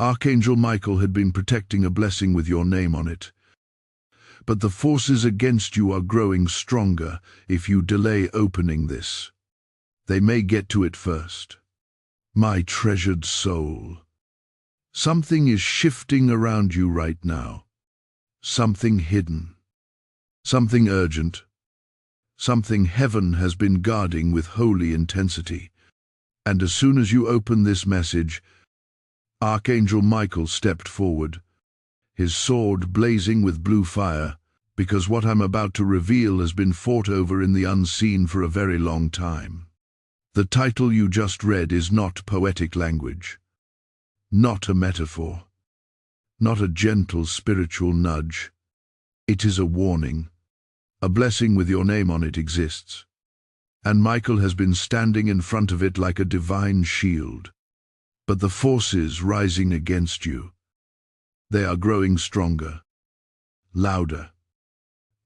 Archangel Michael had been protecting a blessing with your name on it. But the forces against you are growing stronger if you delay opening this. They may get to it first. My treasured soul. Something is shifting around you right now. Something hidden. Something urgent. Something heaven has been guarding with holy intensity. And as soon as you open this message, Archangel Michael stepped forward, his sword blazing with blue fire, because what I'm about to reveal has been fought over in the unseen for a very long time. The title you just read is not poetic language, not a metaphor, not a gentle spiritual nudge. It is a warning. A blessing with your name on it exists, and Michael has been standing in front of it like a divine shield. But the forces rising against you, they are growing stronger, louder,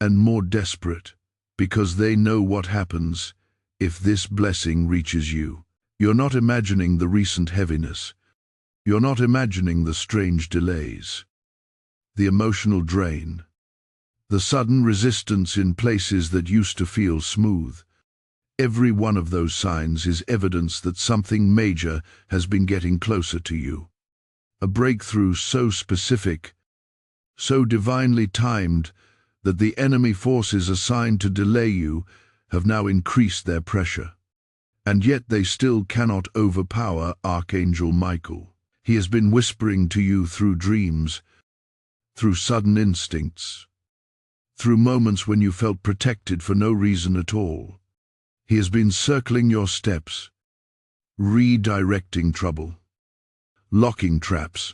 and more desperate, because they know what happens if this blessing reaches you. You're not imagining the recent heaviness. You're not imagining the strange delays, the emotional drain, the sudden resistance in places that used to feel smooth. Every one of those signs is evidence that something major has been getting closer to you. A breakthrough so specific, so divinely timed, that the enemy forces assigned to delay you have now increased their pressure. And yet they still cannot overpower Archangel Michael. He has been whispering to you through dreams, through sudden instincts, through moments when you felt protected for no reason at all. He has been circling your steps, redirecting trouble, locking traps,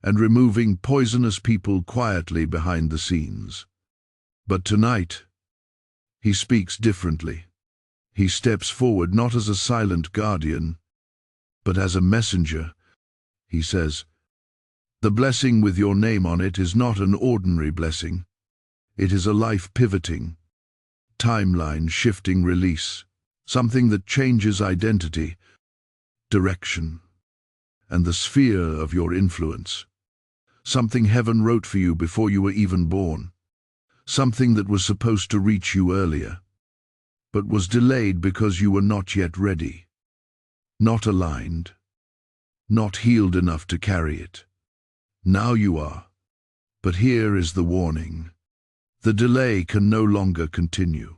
and removing poisonous people quietly behind the scenes. But tonight, he speaks differently. He steps forward not as a silent guardian, but as a messenger. He says, "The blessing with your name on it is not an ordinary blessing. It is a life-pivoting, timeline-shifting release, something that changes identity, direction, and the sphere of your influence. Something heaven wrote for you before you were even born. Something that was supposed to reach you earlier, but was delayed because you were not yet ready, not aligned, not healed enough to carry it. Now you are. But here is the warning. The delay can no longer continue.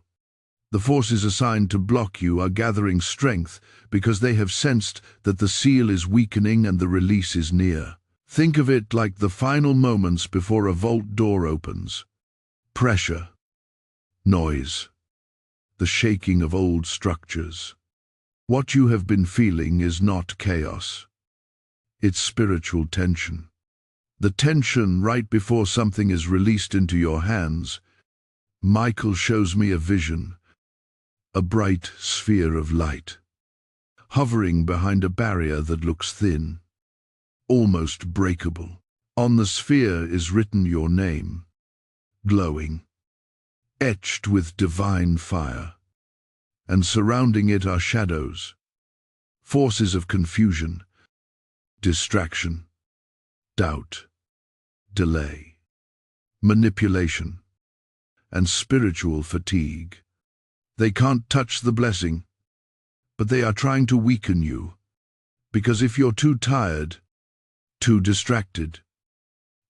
The forces assigned to block you are gathering strength because they have sensed that the seal is weakening and the release is near. Think of it like the final moments before a vault door opens. Pressure, noise, the shaking of old structures. What you have been feeling is not chaos. It's spiritual tension. The tension right before something is released into your hands. Michael shows me a vision, a bright sphere of light, hovering behind a barrier that looks thin, almost breakable. On the sphere is written your name, glowing, etched with divine fire, and surrounding it are shadows, forces of confusion, distraction, doubt, delay, manipulation, and spiritual fatigue. They can't touch the blessing, but they are trying to weaken you, because if you're too tired, too distracted,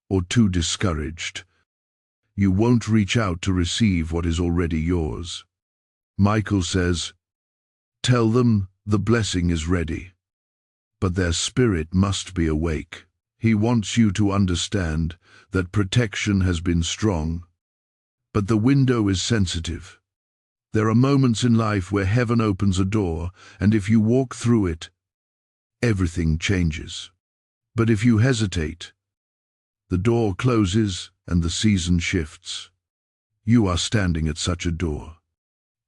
or too discouraged, you won't reach out to receive what is already yours. Michael says, "Tell them the blessing is ready, but their spirit must be awake." He wants you to understand that protection has been strong, but the window is sensitive. There are moments in life where heaven opens a door, and if you walk through it, everything changes. But if you hesitate, the door closes and the season shifts. You are standing at such a door.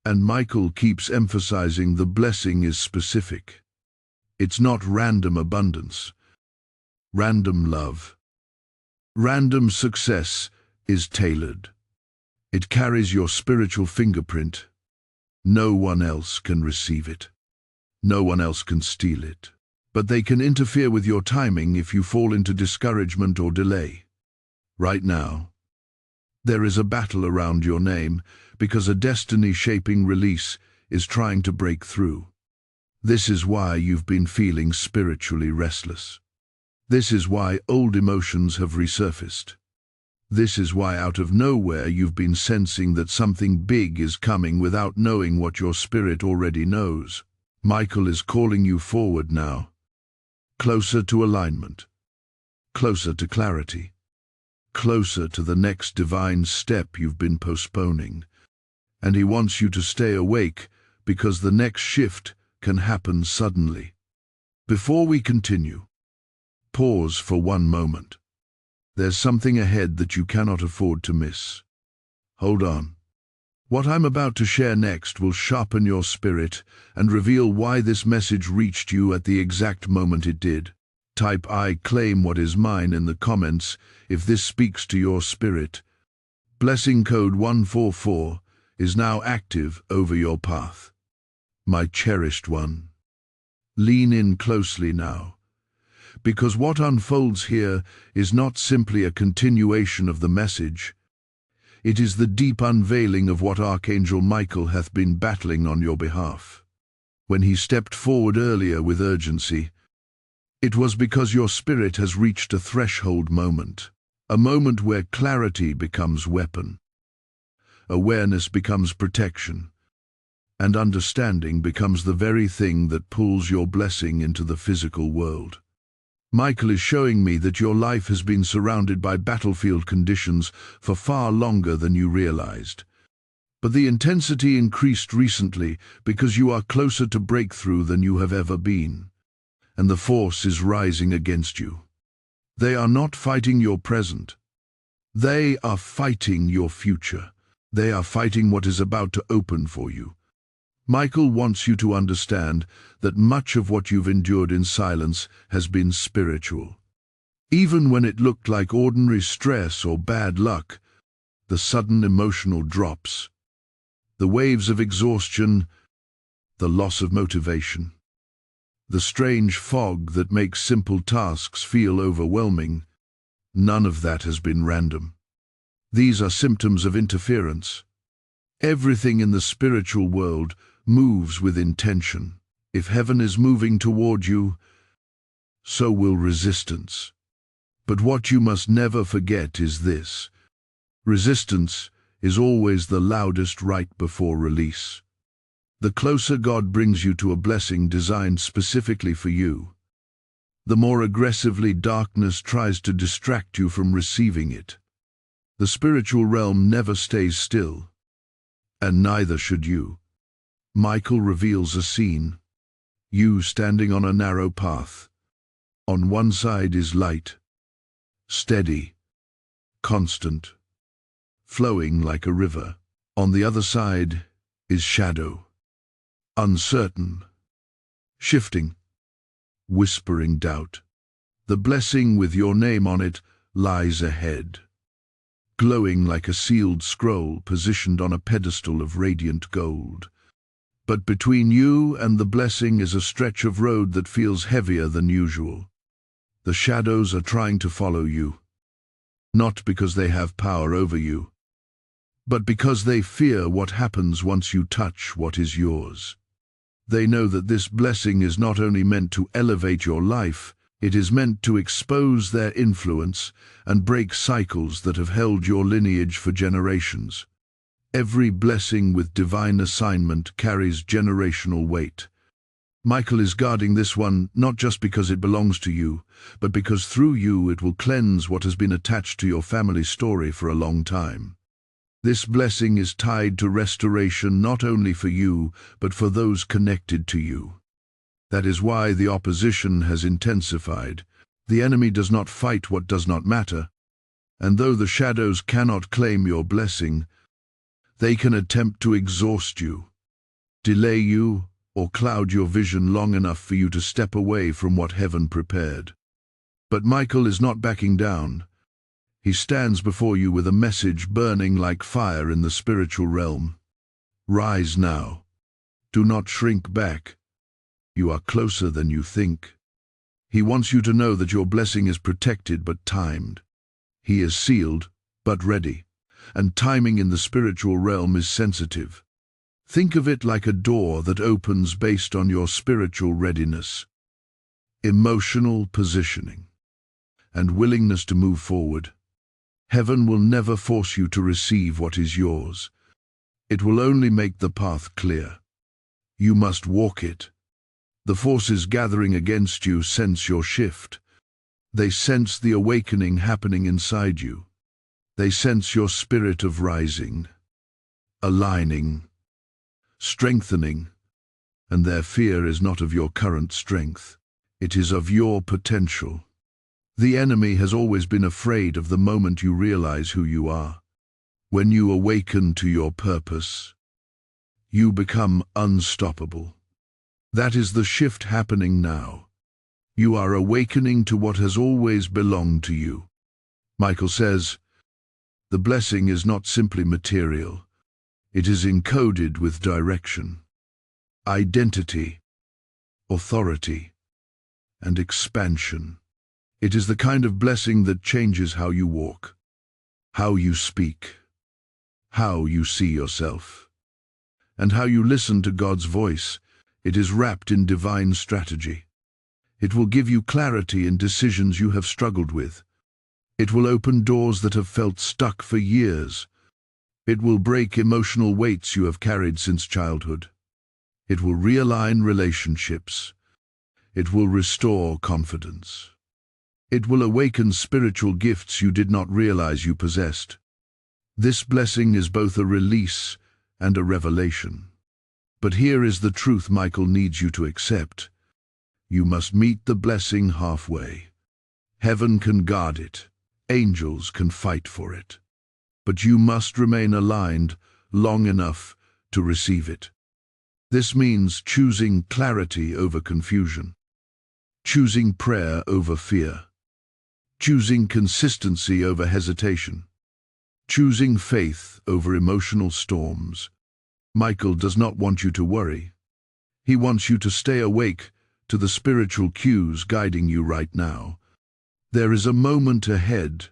And Michael keeps emphasizing the blessing is specific. It's not random abundance, random love. Random success is tailored. It carries your spiritual fingerprint. No one else can receive it. No one else can steal it. but they can interfere with your timing if you fall into discouragement or delay. Right now, there is a battle around your name because a destiny-shaping release is trying to break through. This is why you've been feeling spiritually restless. This is why old emotions have resurfaced. This is why out of nowhere you've been sensing that something big is coming without knowing what your spirit already knows. Michael is calling you forward now, closer to alignment, closer to clarity, closer to the next divine step you've been postponing. And he wants you to stay awake because the next shift can happen suddenly. Before we continue, pause for one moment. There's something ahead that you cannot afford to miss. Hold on. What I'm about to share next will sharpen your spirit and reveal why this message reached you at the exact moment it did. Type "I claim what is mine" in the comments if this speaks to your spirit. Blessing code 144 is now active over your path. My cherished one, lean in closely now, because what unfolds here is not simply a continuation of the message. It is the deep unveiling of what Archangel Michael hath been battling on your behalf. When he stepped forward earlier with urgency, it was because your spirit has reached a threshold moment, a moment where clarity becomes weapon, awareness becomes protection, and understanding becomes the very thing that pulls your blessing into the physical world. Michael is showing me that your life has been surrounded by battlefield conditions for far longer than you realized. But the intensity increased recently because you are closer to breakthrough than you have ever been. And the force is rising against you. They are not fighting your present. They are fighting your future. They are fighting what is about to open for you. Michael wants you to understand that much of what you've endured in silence has been spiritual. Even when it looked like ordinary stress or bad luck, the sudden emotional drops, the waves of exhaustion, the loss of motivation, the strange fog that makes simple tasks feel overwhelming, none of that has been random. These are symptoms of interference. Everything in the spiritual world moves with intention. If heaven is moving toward you, so will resistance. But what you must never forget is this: resistance is always the loudest right before release. The closer God brings you to a blessing designed specifically for you, the more aggressively darkness tries to distract you from receiving it. The spiritual realm never stays still, and neither should you. Michael reveals a scene. You standing on a narrow path. On one side is light, steady, constant, flowing like a river. On the other side is shadow, uncertain, shifting, whispering doubt. The blessing with your name on it lies ahead, glowing like a sealed scroll positioned on a pedestal of radiant gold. But between you and the blessing is a stretch of road that feels heavier than usual. The shadows are trying to follow you, not because they have power over you, but because they fear what happens once you touch what is yours. They know that this blessing is not only meant to elevate your life, it is meant to expose their influence and break cycles that have held your lineage for generations. Every blessing with divine assignment carries generational weight. Michael is guarding this one not just because it belongs to you, but because through you it will cleanse what has been attached to your family story for a long time. This blessing is tied to restoration not only for you, but for those connected to you. That is why the opposition has intensified. The enemy does not fight what does not matter, and though the shadows cannot claim your blessing, they can attempt to exhaust you, delay you, or cloud your vision long enough for you to step away from what heaven prepared. But Michael is not backing down. He stands before you with a message burning like fire in the spiritual realm. Rise now. Do not shrink back. You are closer than you think. He wants you to know that your blessing is protected but timed. He is sealed but ready, and timing in the spiritual realm is sensitive. Think of it like a door that opens based on your spiritual readiness, emotional positioning, and willingness to move forward. Heaven will never force you to receive what is yours. It will only make the path clear. You must walk it. The forces gathering against you sense your shift. They sense the awakening happening inside you. They sense your spirit of rising, aligning, strengthening, and their fear is not of your current strength. It is of your potential. The enemy has always been afraid of the moment you realize who you are. When you awaken to your purpose, you become unstoppable. That is the shift happening now. You are awakening to what has always belonged to you. Michael says, the blessing is not simply material. It is encoded with direction, identity, authority, and expansion. It is the kind of blessing that changes how you walk, how you speak, how you see yourself, and how you listen to God's voice. It is wrapped in divine strategy. It will give you clarity in decisions you have struggled with. It will open doors that have felt stuck for years. It will break emotional weights you have carried since childhood. It will realign relationships. It will restore confidence. It will awaken spiritual gifts you did not realize you possessed. This blessing is both a release and a revelation. But here is the truth Michael needs you to accept. You must meet the blessing halfway. Heaven can guard it. Angels can fight for it. But you must remain aligned long enough to receive it. This means choosing clarity over confusion, choosing prayer over fear, choosing consistency over hesitation, choosing faith over emotional storms. Michael does not want you to worry. He wants you to stay awake to the spiritual cues guiding you right now. There is a moment ahead.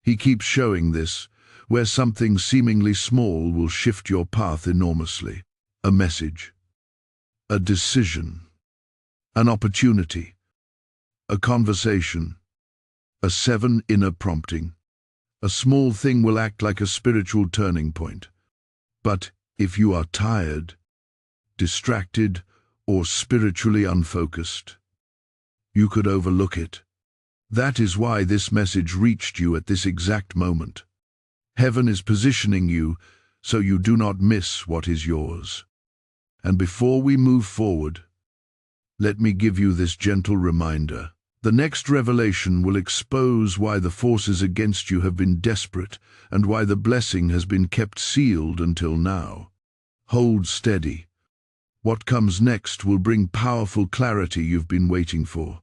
He keeps showing this, where something seemingly small will shift your path enormously. A message, a decision, an opportunity, a conversation, a 7 inner prompting. A small thing will act like a spiritual turning point. But if you are tired, distracted, or spiritually unfocused, you could overlook it. That is why this message reached you at this exact moment. Heaven is positioning you so you do not miss what is yours. And before we move forward, let me give you this gentle reminder. The next revelation will expose why the forces against you have been desperate and why the blessing has been kept sealed until now. Hold steady. What comes next will bring powerful clarity you've been waiting for.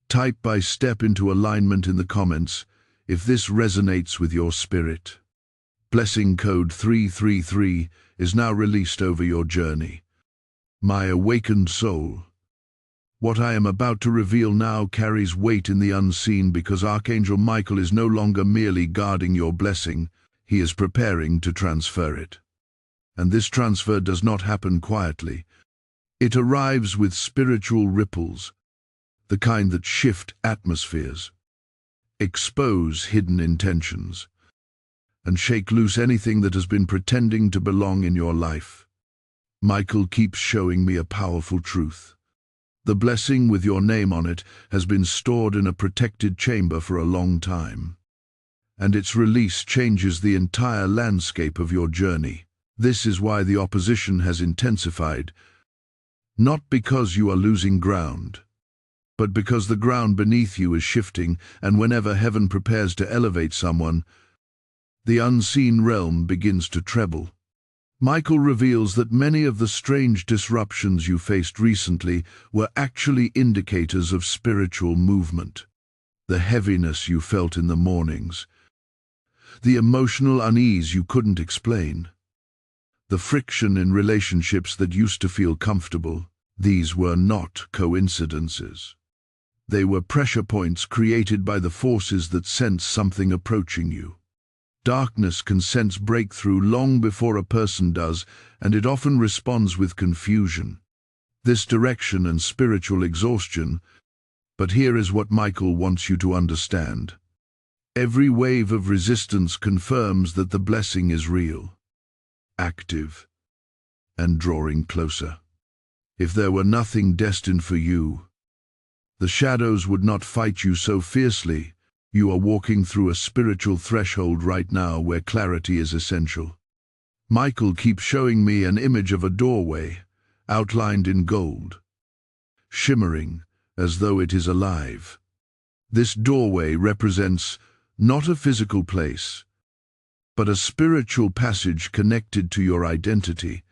Type by step into alignment in the comments if this resonates with your spirit. Blessing code 333 is now released over your journey. My awakened soul. What I am about to reveal now carries weight in the unseen because Archangel Michael is no longer merely guarding your blessing, he is preparing to transfer it. And this transfer does not happen quietly. It arrives with spiritual ripples, the kind that shift atmospheres, expose hidden intentions, and shake loose anything that has been pretending to belong in your life. Michael keeps showing me a powerful truth. The blessing with your name on it has been stored in a protected chamber for a long time, and its release changes the entire landscape of your journey. This is why the opposition has intensified, not because you are losing ground, but because the ground beneath you is shifting, and whenever heaven prepares to elevate someone, the unseen realm begins to tremble. Michael reveals that many of the strange disruptions you faced recently were actually indicators of spiritual movement. The heaviness you felt in the mornings, the emotional unease you couldn't explain, the friction in relationships that used to feel comfortable, these were not coincidences. They were pressure points created by the forces that sense something approaching you. Darkness can sense breakthrough long before a person does, and it often responds with confusion, this direction and spiritual exhaustion. But here is what Michael wants you to understand. Every wave of resistance confirms that the blessing is real, active, and drawing closer. If there were nothing destined for you, the shadows would not fight you so fiercely. You are walking through a spiritual threshold right now where clarity is essential. Michael keeps showing me an image of a doorway, outlined in gold, shimmering as though it is alive. This doorway represents not a physical place, but a spiritual passage connected to your identity.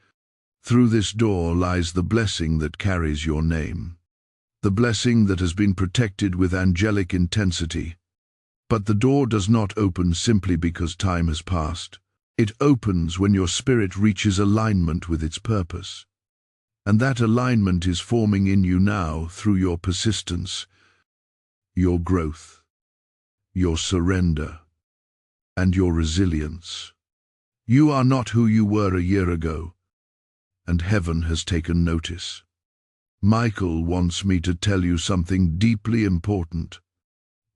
Through this door lies the blessing that carries your name, the blessing that has been protected with angelic intensity. But the door does not open simply because time has passed. It opens when your spirit reaches alignment with its purpose. And that alignment is forming in you now through your persistence, your growth, your surrender, and your resilience. You are not who you were a year ago, and heaven has taken notice. Michael wants me to tell you something deeply important.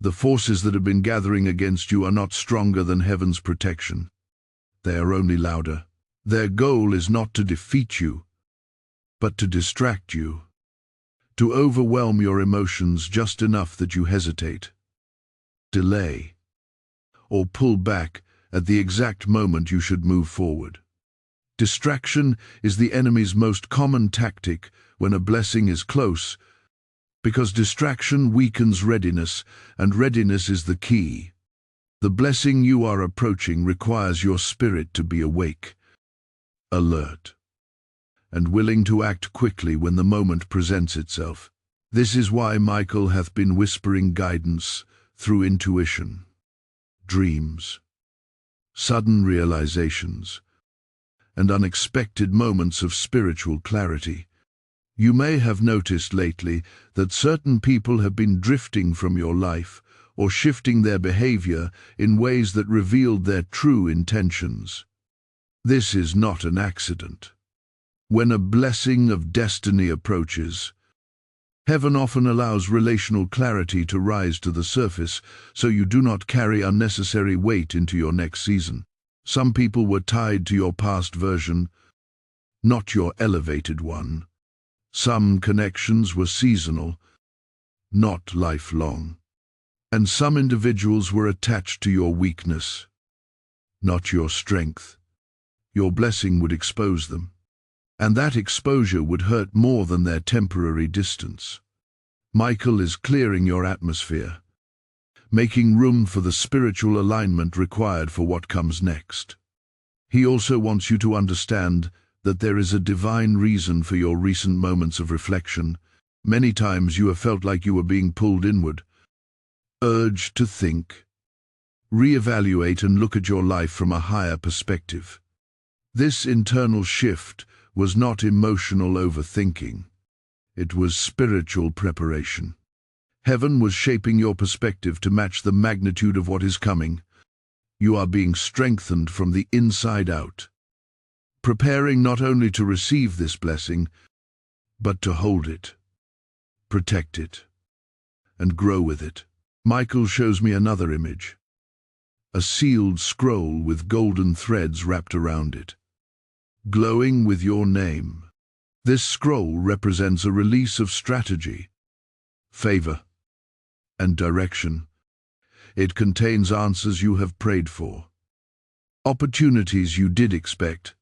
The forces that have been gathering against you are not stronger than heaven's protection. They are only louder. Their goal is not to defeat you, but to distract you, to overwhelm your emotions just enough that you hesitate, delay, or pull back at the exact moment you should move forward. Distraction is the enemy's most common tactic when a blessing is close, because distraction weakens readiness, and readiness is the key. The blessing you are approaching requires your spirit to be awake, alert, and willing to act quickly when the moment presents itself. This is why Michael hath been whispering guidance through intuition, dreams, sudden realizations, and unexpected moments of spiritual clarity. You may have noticed lately that certain people have been drifting from your life or shifting their behavior in ways that revealed their true intentions. This is not an accident. When a blessing of destiny approaches, heaven often allows relational clarity to rise to the surface so you do not carry unnecessary weight into your next season. Some people were tied to your past version, not your elevated one. Some connections were seasonal, not lifelong. And some individuals were attached to your weakness, not your strength. Your blessing would expose them, and that exposure would hurt more than their temporary distance. Michael is clearing your atmosphere, making room for the spiritual alignment required for what comes next. He also wants you to understand that there is a divine reason for your recent moments of reflection. Many times you have felt like you were being pulled inward, urged to think, reevaluate, and look at your life from a higher perspective. This internal shift was not emotional overthinking. It was spiritual preparation. Heaven was shaping your perspective to match the magnitude of what is coming. You are being strengthened from the inside out, preparing not only to receive this blessing, but to hold it, protect it, and grow with it. Michael shows me another image, a sealed scroll with golden threads wrapped around it, glowing with your name. This scroll represents a release of strategy, favor, and direction. It contains answers you have prayed for, opportunities you did expect,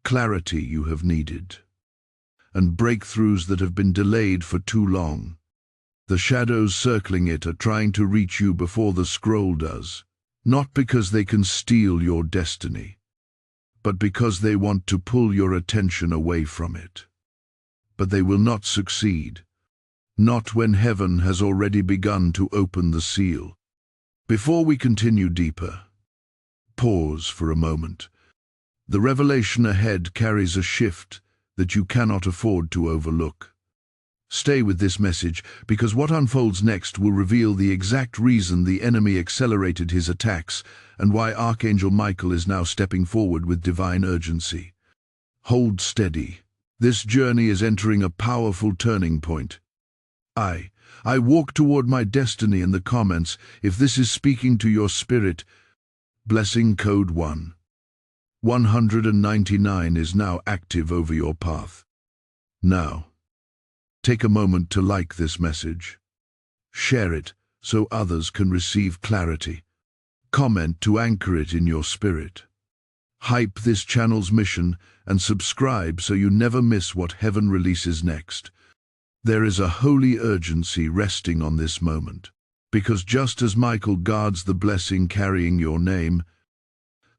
clarity you have needed, and breakthroughs that have been delayed for too long. The shadows circling it are trying to reach you before the scroll does, not because they can steal your destiny, but because they want to pull your attention away from it. But they will not succeed, not when heaven has already begun to open the seal. Before we continue deeper, pause for a moment. The revelation ahead carries a shift that you cannot afford to overlook. Stay with this message, because what unfolds next will reveal the exact reason the enemy accelerated his attacks and why Archangel Michael is now stepping forward with divine urgency. Hold steady. This journey is entering a powerful turning point. I walk toward my destiny in the comments. If this is speaking to your spirit, blessing code 199 is now active over your path. Now, take a moment to like this message. Share it so others can receive clarity. Comment to anchor it in your spirit. Hype this channel's mission and subscribe so you never miss what heaven releases next. There is a holy urgency resting on this moment, because just as Michael guards the blessing carrying your name,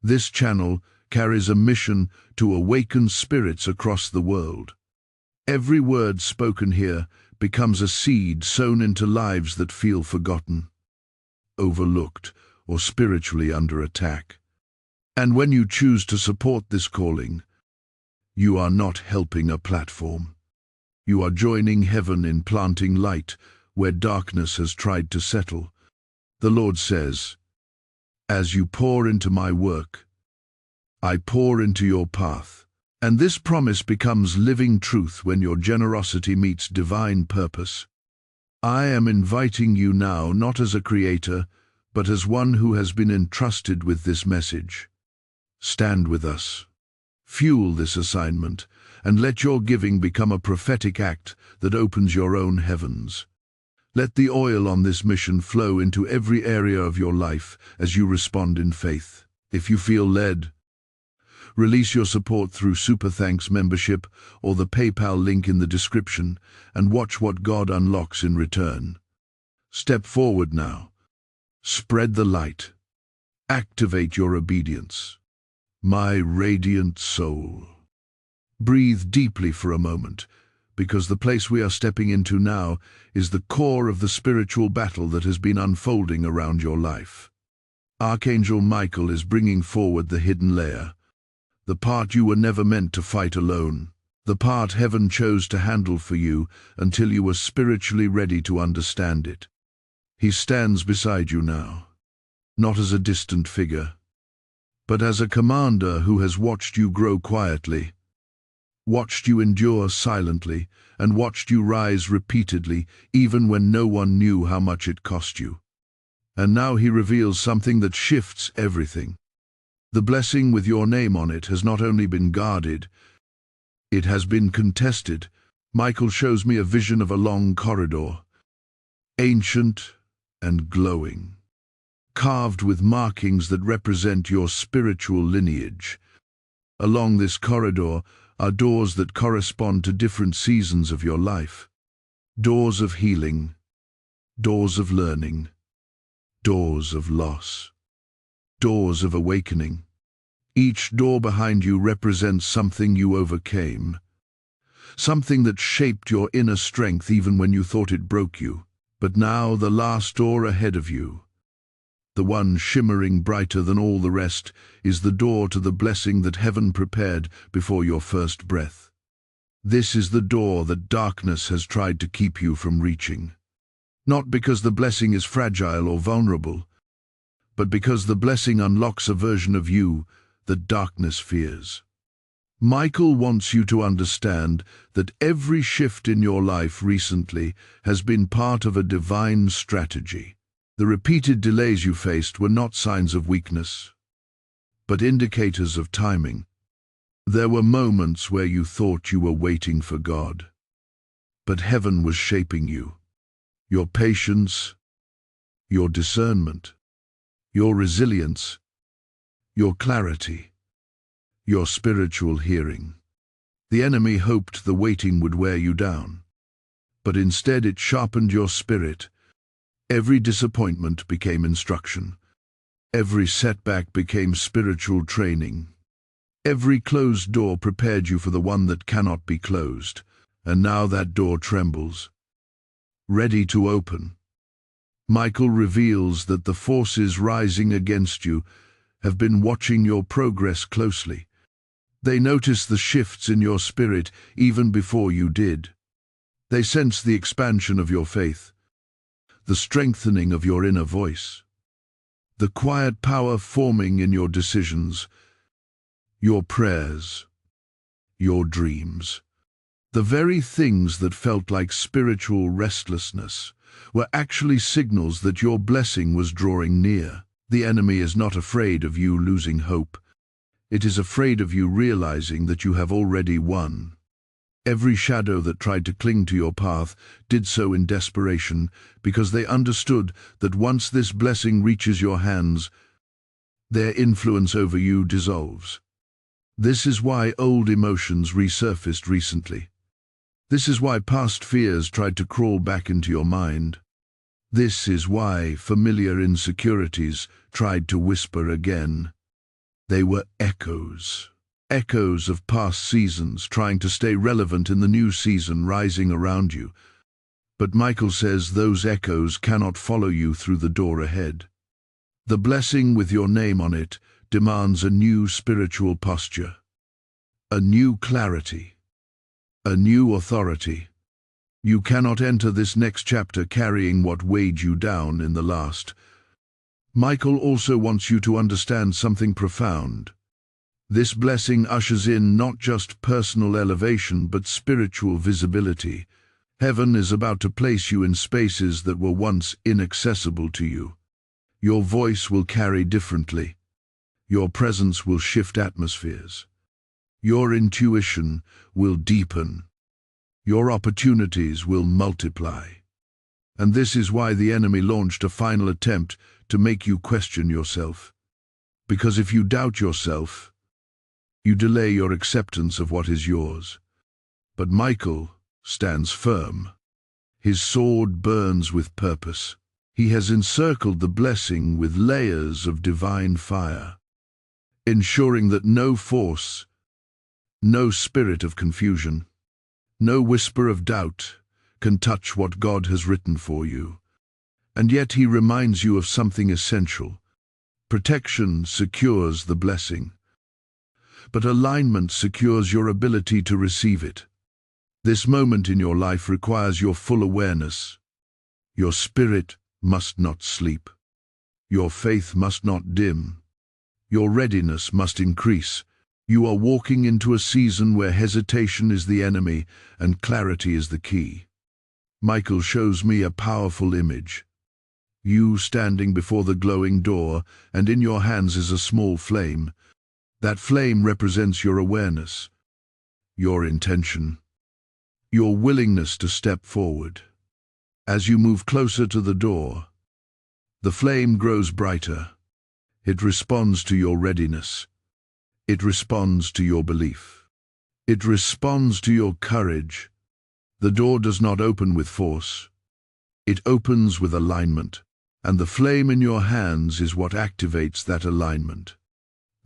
this channel carries a mission to awaken spirits across the world. Every word spoken here becomes a seed sown into lives that feel forgotten, overlooked, or spiritually under attack. And when you choose to support this calling, you are not helping a platform. You are joining heaven in planting light where darkness has tried to settle. The Lord says, "As you pour into my work, I pour into your path." And this promise becomes living truth when your generosity meets divine purpose. I am inviting you now not as a creator, but as one who has been entrusted with this message. Stand with us. Fuel this assignment, and let your giving become a prophetic act that opens your own heavens. Let the oil on this mission flow into every area of your life as you respond in faith. If you feel led, release your support through Super Thanks membership or the PayPal link in the description and watch what God unlocks in return. Step forward now. Spread the light. Activate your obedience. My radiant soul. Breathe deeply for a moment, because the place we are stepping into now is the core of the spiritual battle that has been unfolding around your life. Archangel Michael is bringing forward the hidden layer, the part you were never meant to fight alone, the part heaven chose to handle for you until you were spiritually ready to understand it. He stands beside you now, not as a distant figure, but as a commander who has watched you grow quietly, watched you endure silently, and watched you rise repeatedly, even when no one knew how much it cost you. And now he reveals something that shifts everything. The blessing with your name on it has not only been guarded, it has been contested. Michael shows me a vision of a long corridor, ancient and glowing, carved with markings that represent your spiritual lineage. Along this corridor are doors that correspond to different seasons of your life. Doors of healing, doors of learning, doors of loss, doors of awakening. Each door behind you represents something you overcame, something that shaped your inner strength even when you thought it broke you. But now the last door ahead of you, the one shimmering brighter than all the rest, is the door to the blessing that heaven prepared before your first breath. This is the door that darkness has tried to keep you from reaching. Not because the blessing is fragile or vulnerable, but because the blessing unlocks a version of you that darkness fears. Michael wants you to understand that every shift in your life recently has been part of a divine strategy. The repeated delays you faced were not signs of weakness, but indicators of timing. There were moments where you thought you were waiting for God, but heaven was shaping you. Your patience, your discernment, your resilience, your clarity, your spiritual hearing. The enemy hoped the waiting would wear you down, but instead it sharpened your spirit. Every disappointment became instruction. Every setback became spiritual training. Every closed door prepared you for the one that cannot be closed, and now that door trembles, ready to open. Michael reveals that the forces rising against you have been watching your progress closely. They noticed the shifts in your spirit even before you did. They sense the expansion of your faith, the strengthening of your inner voice, the quiet power forming in your decisions, your prayers, your dreams. The very things that felt like spiritual restlessness were actually signals that your blessing was drawing near. The enemy is not afraid of you losing hope. It is afraid of you realizing that you have already won. Every shadow that tried to cling to your path did so in desperation, because they understood that once this blessing reaches your hands, their influence over you dissolves. This is why old emotions resurfaced recently. This is why past fears tried to crawl back into your mind. This is why familiar insecurities tried to whisper again. They were echoes. Echoes of past seasons trying to stay relevant in the new season rising around you. But Michael says those echoes cannot follow you through the door ahead. The blessing with your name on it demands a new spiritual posture, a new clarity, a new authority. You cannot enter this next chapter carrying what weighed you down in the last. Michael also wants you to understand something profound. This blessing ushers in not just personal elevation but spiritual visibility. Heaven is about to place you in spaces that were once inaccessible to you. Your voice will carry differently. Your presence will shift atmospheres. Your intuition will deepen. Your opportunities will multiply. And this is why the enemy launched a final attempt to make you question yourself. Because if you doubt yourself, you delay your acceptance of what is yours. But Michael stands firm. His sword burns with purpose. He has encircled the blessing with layers of divine fire, ensuring that no force, no spirit of confusion, no whisper of doubt can touch what God has written for you. And yet he reminds you of something essential. Protection secures the blessing, but alignment secures your ability to receive it. This moment in your life requires your full awareness. Your spirit must not sleep. Your faith must not dim. Your readiness must increase. You are walking into a season where hesitation is the enemy and clarity is the key. Michael shows me a powerful image. You standing before the glowing door, and in your hands is a small flame. That flame represents your awareness, your intention, your willingness to step forward. As you move closer to the door, the flame grows brighter. It responds to your readiness. It responds to your belief. It responds to your courage. The door does not open with force. It opens with alignment, and the flame in your hands is what activates that alignment.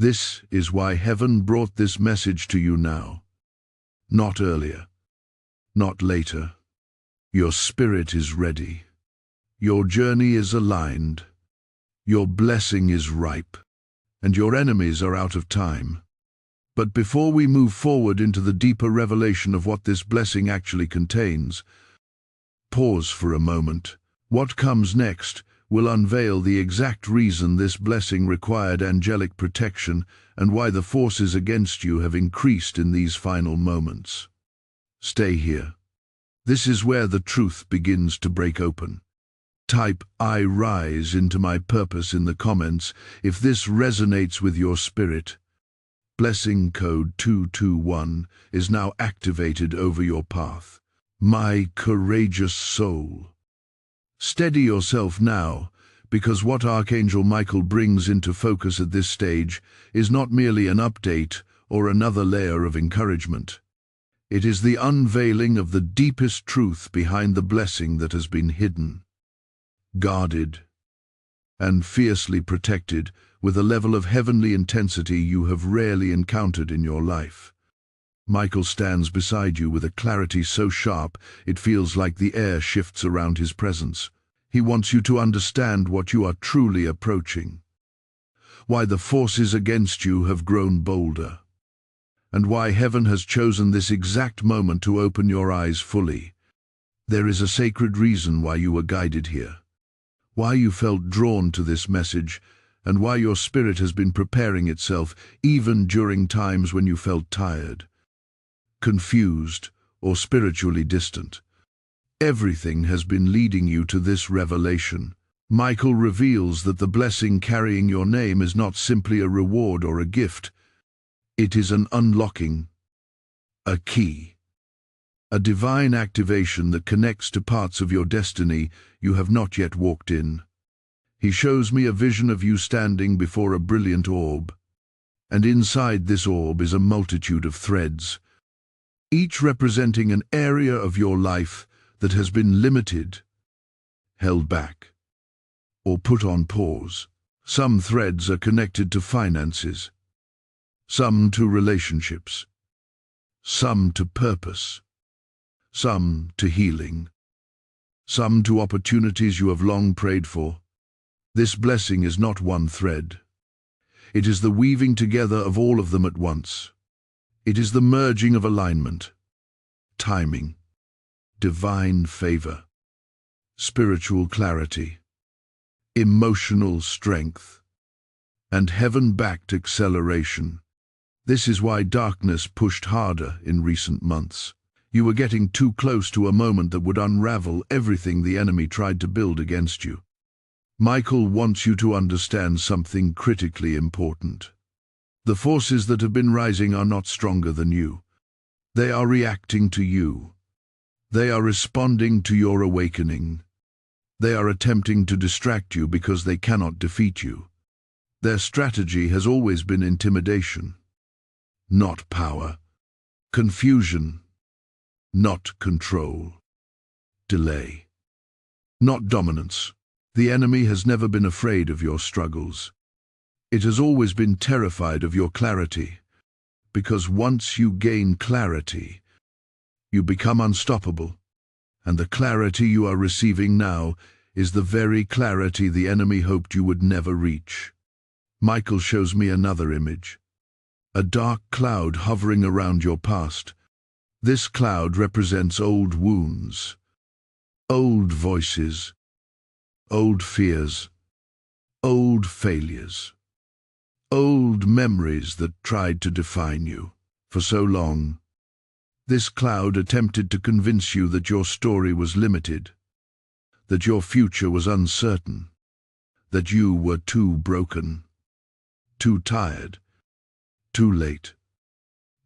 This is why heaven brought this message to you now. Not earlier, not later. Your spirit is ready. Your journey is aligned. Your blessing is ripe, and your enemies are out of time. But before we move forward into the deeper revelation of what this blessing actually contains, pause for a moment. What comes next will unveil the exact reason this blessing required angelic protection and why the forces against you have increased in these final moments. Stay here. This is where the truth begins to break open. Type "I rise" into my purpose in the comments if this resonates with your spirit. Blessing code 221 is now activated over your path. My courageous soul. Steady yourself now, because what Archangel Michael brings into focus at this stage is not merely an update or another layer of encouragement. It is the unveiling of the deepest truth behind the blessing that has been hidden, guarded, and fiercely protected with a level of heavenly intensity you have rarely encountered in your life. Michael stands beside you with a clarity so sharp it feels like the air shifts around his presence. He wants you to understand what you are truly approaching, why the forces against you have grown bolder, and why heaven has chosen this exact moment to open your eyes fully. There is a sacred reason why you were guided here, why you felt drawn to this message, and why your spirit has been preparing itself even during times when you felt tired, confused, or spiritually distant. Everything has been leading you to this revelation. Michael reveals that the blessing carrying your name is not simply a reward or a gift. It is an unlocking, a key, a divine activation that connects to parts of your destiny you have not yet walked in. He shows me a vision of you standing before a brilliant orb, and inside this orb is a multitude of threads, each representing an area of your life that has been limited, held back, or put on pause. Some threads are connected to finances, some to relationships, some to purpose, some to healing, some to opportunities you have long prayed for. This blessing is not one thread. It is the weaving together of all of them at once. It is the merging of alignment, timing, divine favor, spiritual clarity, emotional strength, and heaven-backed acceleration. This is why darkness pushed harder in recent months. You were getting too close to a moment that would unravel everything the enemy tried to build against you. Michael wants you to understand something critically important. The forces that have been rising are not stronger than you. They are reacting to you. They are responding to your awakening. They are attempting to distract you because they cannot defeat you. Their strategy has always been intimidation, not power; confusion, not control; delay, not dominance. The enemy has never been afraid of your struggles. It has always been terrified of your clarity, because once you gain clarity, you become unstoppable. And the clarity you are receiving now is the very clarity the enemy hoped you would never reach. Michael shows me another image, a dark cloud hovering around your past. This cloud represents old wounds, old voices, old fears, old failures, old memories that tried to define you. For so long, this cloud attempted to convince you that your story was limited, that your future was uncertain, that you were too broken, too tired, too late,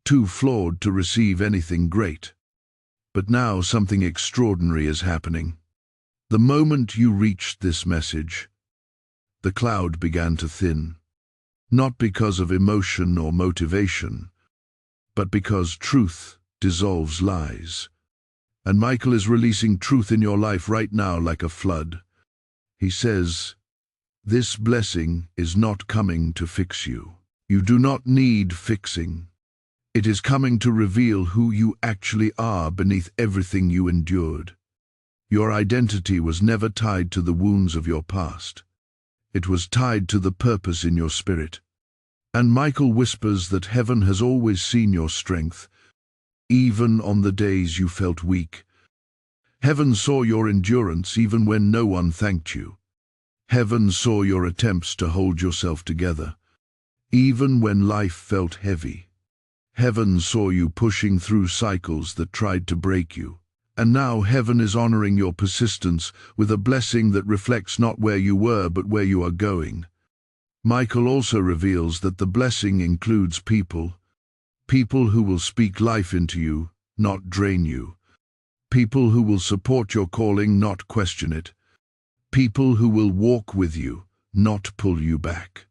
too flawed to receive anything great. But now something extraordinary is happening. The moment you reached this message, the cloud began to thin, not because of emotion or motivation, but because truth dissolves lies. And Michael is releasing truth in your life right now like a flood. He says, this blessing is not coming to fix you. You do not need fixing. It is coming to reveal who you actually are beneath everything you endured. Your identity was never tied to the wounds of your past. It was tied to the purpose in your spirit. And Michael whispers that heaven has always seen your strength, even on the days you felt weak. Heaven saw your endurance even when no one thanked you. Heaven saw your attempts to hold yourself together, even when life felt heavy. Heaven saw you pushing through cycles that tried to break you. And now heaven is honoring your persistence with a blessing that reflects not where you were but where you are going. Michael also reveals that the blessing includes people who will speak life into you, not drain you. People who will support your calling, not question it. People who will walk with you, not pull you back.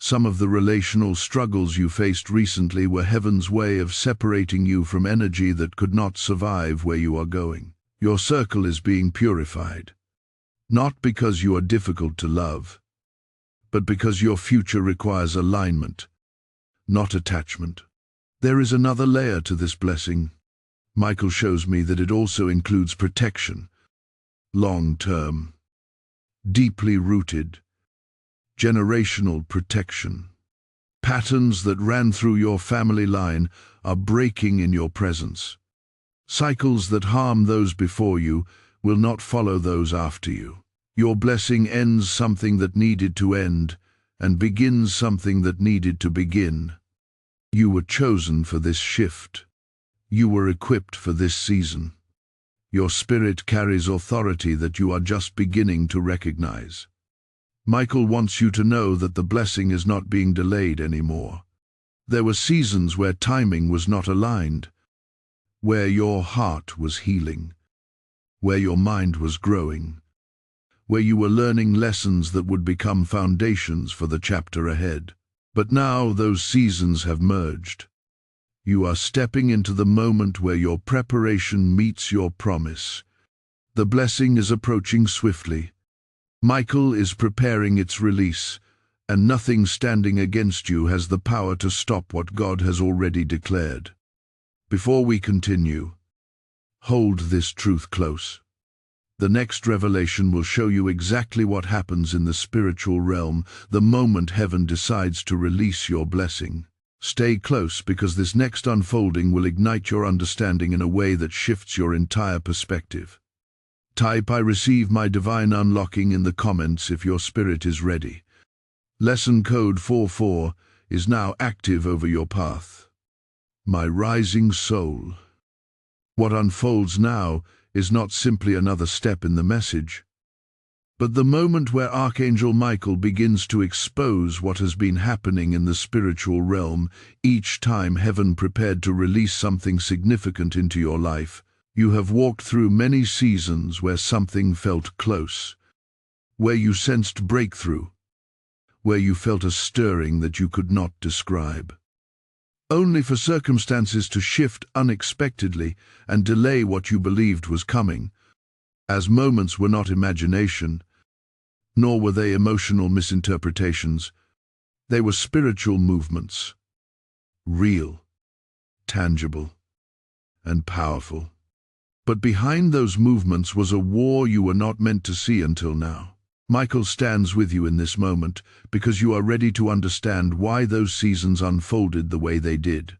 Some of the relational struggles you faced recently were heaven's way of separating you from energy that could not survive where you are going. Your circle is being purified, not because you are difficult to love, but because your future requires alignment, not attachment. There is another layer to this blessing. Michael shows me that it also includes protection, long-term, deeply rooted, generational protection. Patterns that ran through your family line are breaking in your presence. Cycles that harm those before you will not follow those after you. Your blessing ends something that needed to end and begins something that needed to begin. You were chosen for this shift. You were equipped for this season. Your spirit carries authority that you are just beginning to recognize. Michael wants you to know that the blessing is not being delayed anymore. There were seasons where timing was not aligned, where your heart was healing, where your mind was growing, where you were learning lessons that would become foundations for the chapter ahead. But now those seasons have merged. You are stepping into the moment where your preparation meets your promise. The blessing is approaching swiftly. Michael is preparing its release, and nothing standing against you has the power to stop what God has already declared. Before we continue, hold this truth close. The next revelation will show you exactly what happens in the spiritual realm the moment heaven decides to release your blessing. Stay close, because this next unfolding will ignite your understanding in a way that shifts your entire perspective. Type "I receive my divine unlocking" in the comments if your spirit is ready. Lesson code 44 is now active over your path. My rising soul. What unfolds now is not simply another step in the message, but the moment where Archangel Michael begins to expose what has been happening in the spiritual realm. Each time heaven prepared to release something significant into your life, you have walked through many seasons where something felt close, where you sensed breakthrough, where you felt a stirring that you could not describe, only for circumstances to shift unexpectedly and delay what you believed was coming. As moments were not imagination, nor were they emotional misinterpretations. They were spiritual movements, real, tangible, and powerful. But behind those movements was a war you were not meant to see until now. Michael stands with you in this moment because you are ready to understand why those seasons unfolded the way they did,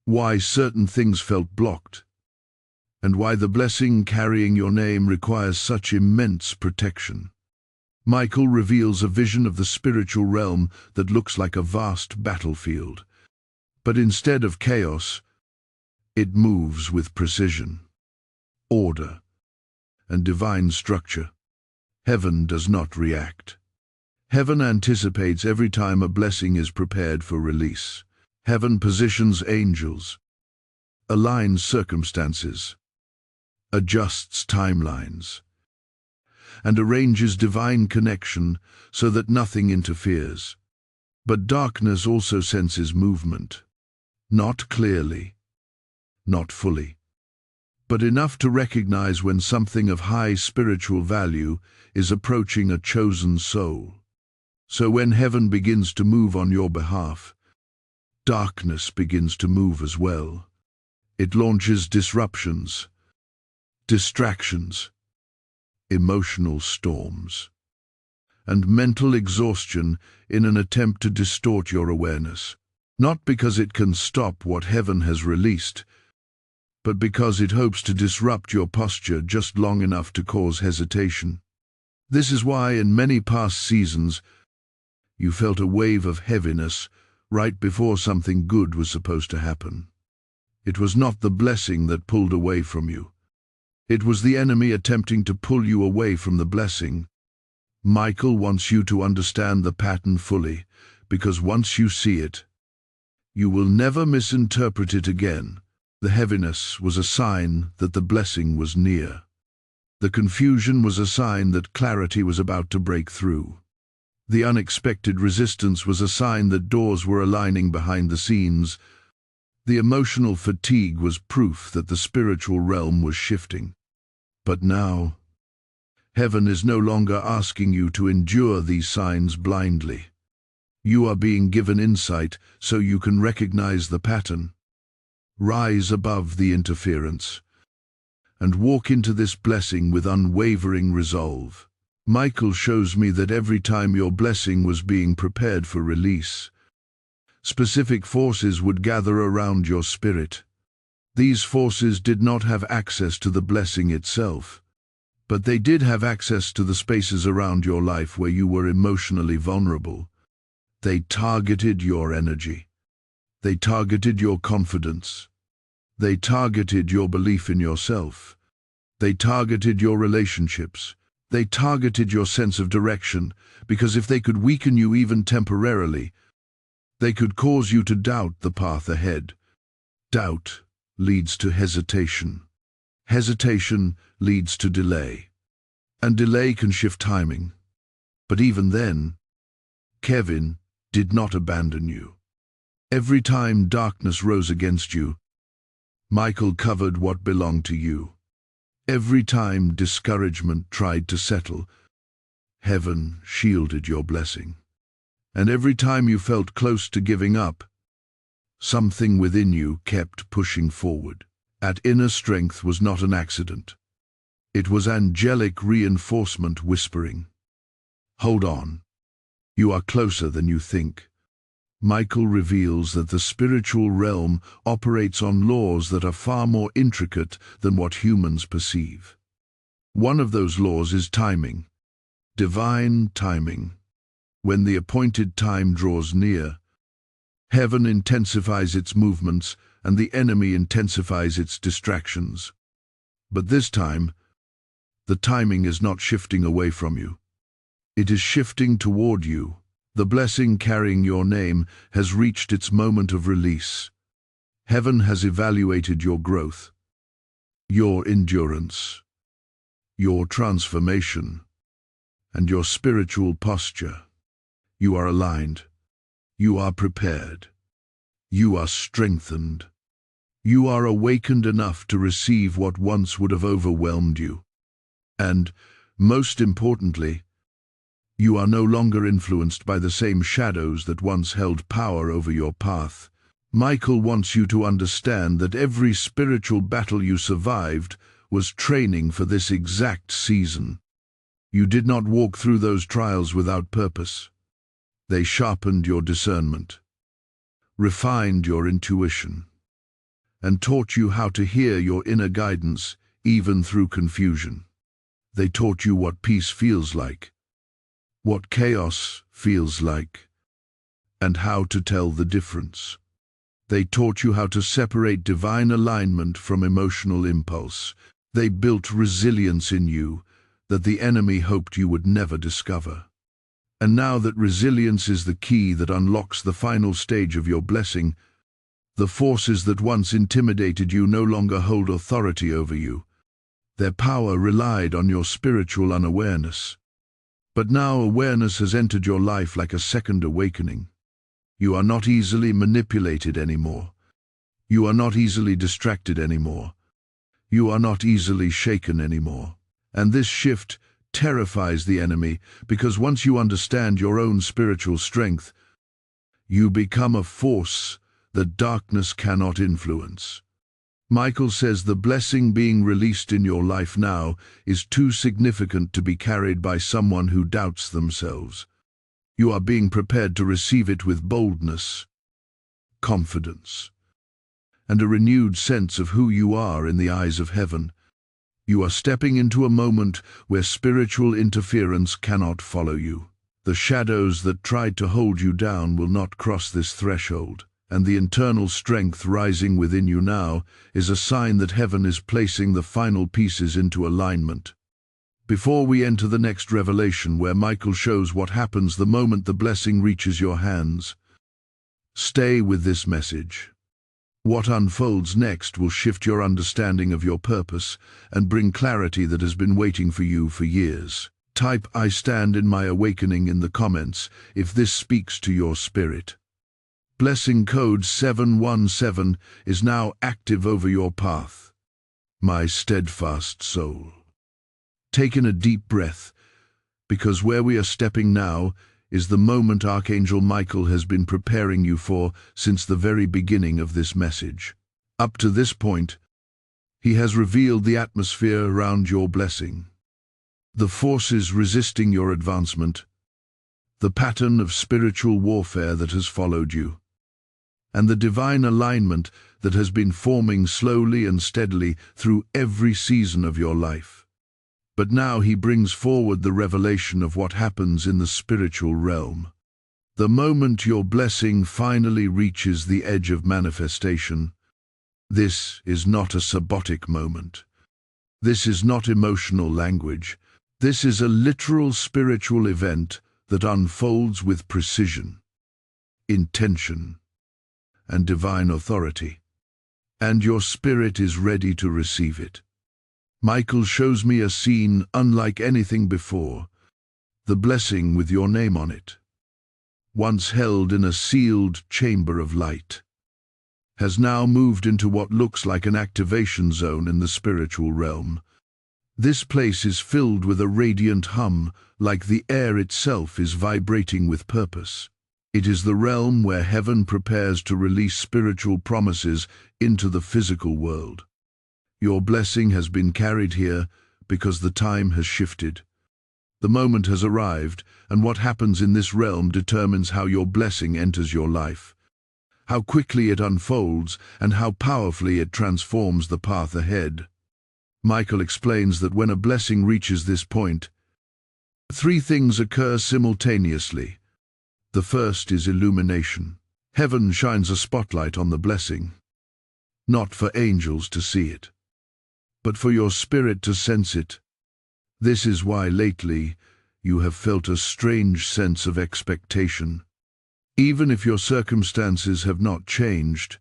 why certain things felt blocked, and why the blessing carrying your name requires such immense protection. Michael reveals a vision of the spiritual realm that looks like a vast battlefield, but instead of chaos, it moves with precision, order, and divine structure. Heaven does not react. Heaven anticipates every time a blessing is prepared for release. Heaven positions angels, aligns circumstances, adjusts timelines, and arranges divine connection so that nothing interferes. But darkness also senses movement, not clearly, not fully, but enough to recognize when something of high spiritual value is approaching a chosen soul. So when heaven begins to move on your behalf, darkness begins to move as well. It launches disruptions, distractions, emotional storms, and mental exhaustion in an attempt to distort your awareness. Not because it can stop what heaven has released, but because it hopes to disrupt your posture just long enough to cause hesitation. This is why in many past seasons you felt a wave of heaviness right before something good was supposed to happen. It was not the blessing that pulled away from you. It was the enemy attempting to pull you away from the blessing. Michael wants you to understand the pattern fully, because once you see it, you will never misinterpret it again. The heaviness was a sign that the blessing was near. The confusion was a sign that clarity was about to break through. The unexpected resistance was a sign that doors were aligning behind the scenes. The emotional fatigue was proof that the spiritual realm was shifting. But now, heaven is no longer asking you to endure these signs blindly. You are being given insight so you can recognize the pattern, rise above the interference, and walk into this blessing with unwavering resolve. Michael shows me that every time your blessing was being prepared for release, specific forces would gather around your spirit. These forces did not have access to the blessing itself, but they did have access to the spaces around your life where you were emotionally vulnerable. They targeted your energy. They targeted your confidence. They targeted your belief in yourself. They targeted your relationships. They targeted your sense of direction, because if they could weaken you even temporarily, they could cause you to doubt the path ahead. Doubt leads to hesitation. Hesitation leads to delay. And delay can shift timing. But even then, Kevin did not abandon you. Every time darkness rose against you, Michael covered what belonged to you. Every time discouragement tried to settle, heaven shielded your blessing. And every time you felt close to giving up, something within you kept pushing forward. That inner strength was not an accident. It was angelic reinforcement whispering, "Hold on. You are closer than you think." Michael reveals that the spiritual realm operates on laws that are far more intricate than what humans perceive. One of those laws is timing, divine timing. When the appointed time draws near, heaven intensifies its movements and the enemy intensifies its distractions. But this time, the timing is not shifting away from you. It is shifting toward you. The blessing carrying your name has reached its moment of release. Heaven has evaluated your growth, your endurance, your transformation, and your spiritual posture. You are aligned. You are prepared. You are strengthened. You are awakened enough to receive what once would have overwhelmed you. And, most importantly, you are no longer influenced by the same shadows that once held power over your path. Michael wants you to understand that every spiritual battle you survived was training for this exact season. You did not walk through those trials without purpose. They sharpened your discernment, refined your intuition, and taught you how to hear your inner guidance even through confusion. They taught you what peace feels like, what chaos feels like, and how to tell the difference. They taught you how to separate divine alignment from emotional impulse. They built resilience in you that the enemy hoped you would never discover. And now that resilience is the key that unlocks the final stage of your blessing, the forces that once intimidated you no longer hold authority over you. Their power relied on your spiritual unawareness. But now awareness has entered your life like a second awakening. You are not easily manipulated anymore. You are not easily distracted anymore. You are not easily shaken anymore. And this shift terrifies the enemy, because once you understand your own spiritual strength, you become a force that darkness cannot influence. Michael says the blessing being released in your life now is too significant to be carried by someone who doubts themselves. You are being prepared to receive it with boldness, confidence, and a renewed sense of who you are in the eyes of heaven. You are stepping into a moment where spiritual interference cannot follow you. The shadows that tried to hold you down will not cross this threshold. And the internal strength rising within you now is a sign that heaven is placing the final pieces into alignment. Before we enter the next revelation, where Michael shows what happens the moment the blessing reaches your hands, stay with this message. What unfolds next will shift your understanding of your purpose and bring clarity that has been waiting for you for years. Type "I stand in my awakening" in the comments if this speaks to your spirit. Blessing code 717 is now active over your path. My steadfast soul. Take in a deep breath, because where we are stepping now is the moment Archangel Michael has been preparing you for since the very beginning of this message. Up to this point, he has revealed the atmosphere around your blessing, the forces resisting your advancement, the pattern of spiritual warfare that has followed you, and the divine alignment that has been forming slowly and steadily through every season of your life. But now he brings forward the revelation of what happens in the spiritual realm. The moment your blessing finally reaches the edge of manifestation, this is not a sabbatical moment. This is not emotional language. This is a literal spiritual event that unfolds with precision, intention, and divine authority. And your spirit is ready to receive it. Michael shows me a scene unlike anything before. The blessing with your name on it, once held in a sealed chamber of light, has now moved into what looks like an activation zone in the spiritual realm. This place is filled with a radiant hum, like the air itself is vibrating with purpose. It is the realm where heaven prepares to release spiritual promises into the physical world. Your blessing has been carried here because the time has shifted. The moment has arrived, and what happens in this realm determines how your blessing enters your life, how quickly it unfolds, and how powerfully it transforms the path ahead. Michael explains that when a blessing reaches this point, three things occur simultaneously. The first is illumination. Heaven shines a spotlight on the blessing, not for angels to see it, but for your spirit to sense it. This is why lately you have felt a strange sense of expectation. Even if your circumstances have not changed,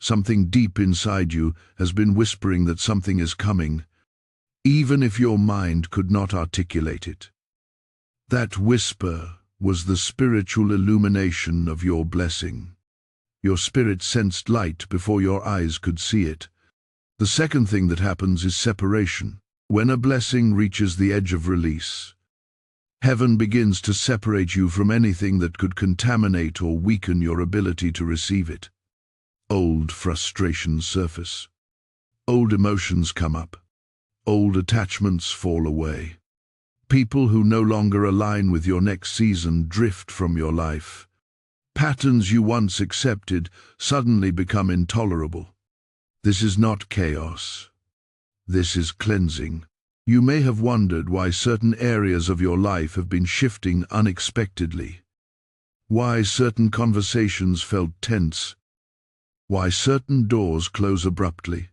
something deep inside you has been whispering that something is coming, even if your mind could not articulate it. That whisper was the spiritual illumination of your blessing. Your spirit sensed light before your eyes could see it. The second thing that happens is separation. When a blessing reaches the edge of release, heaven begins to separate you from anything that could contaminate or weaken your ability to receive it. Old frustrations surface. Old emotions come up. Old attachments fall away. People who no longer align with your next season drift from your life. Patterns you once accepted suddenly become intolerable. This is not chaos. This is cleansing. You may have wondered why certain areas of your life have been shifting unexpectedly. Why certain conversations felt tense. Why certain doors close abruptly.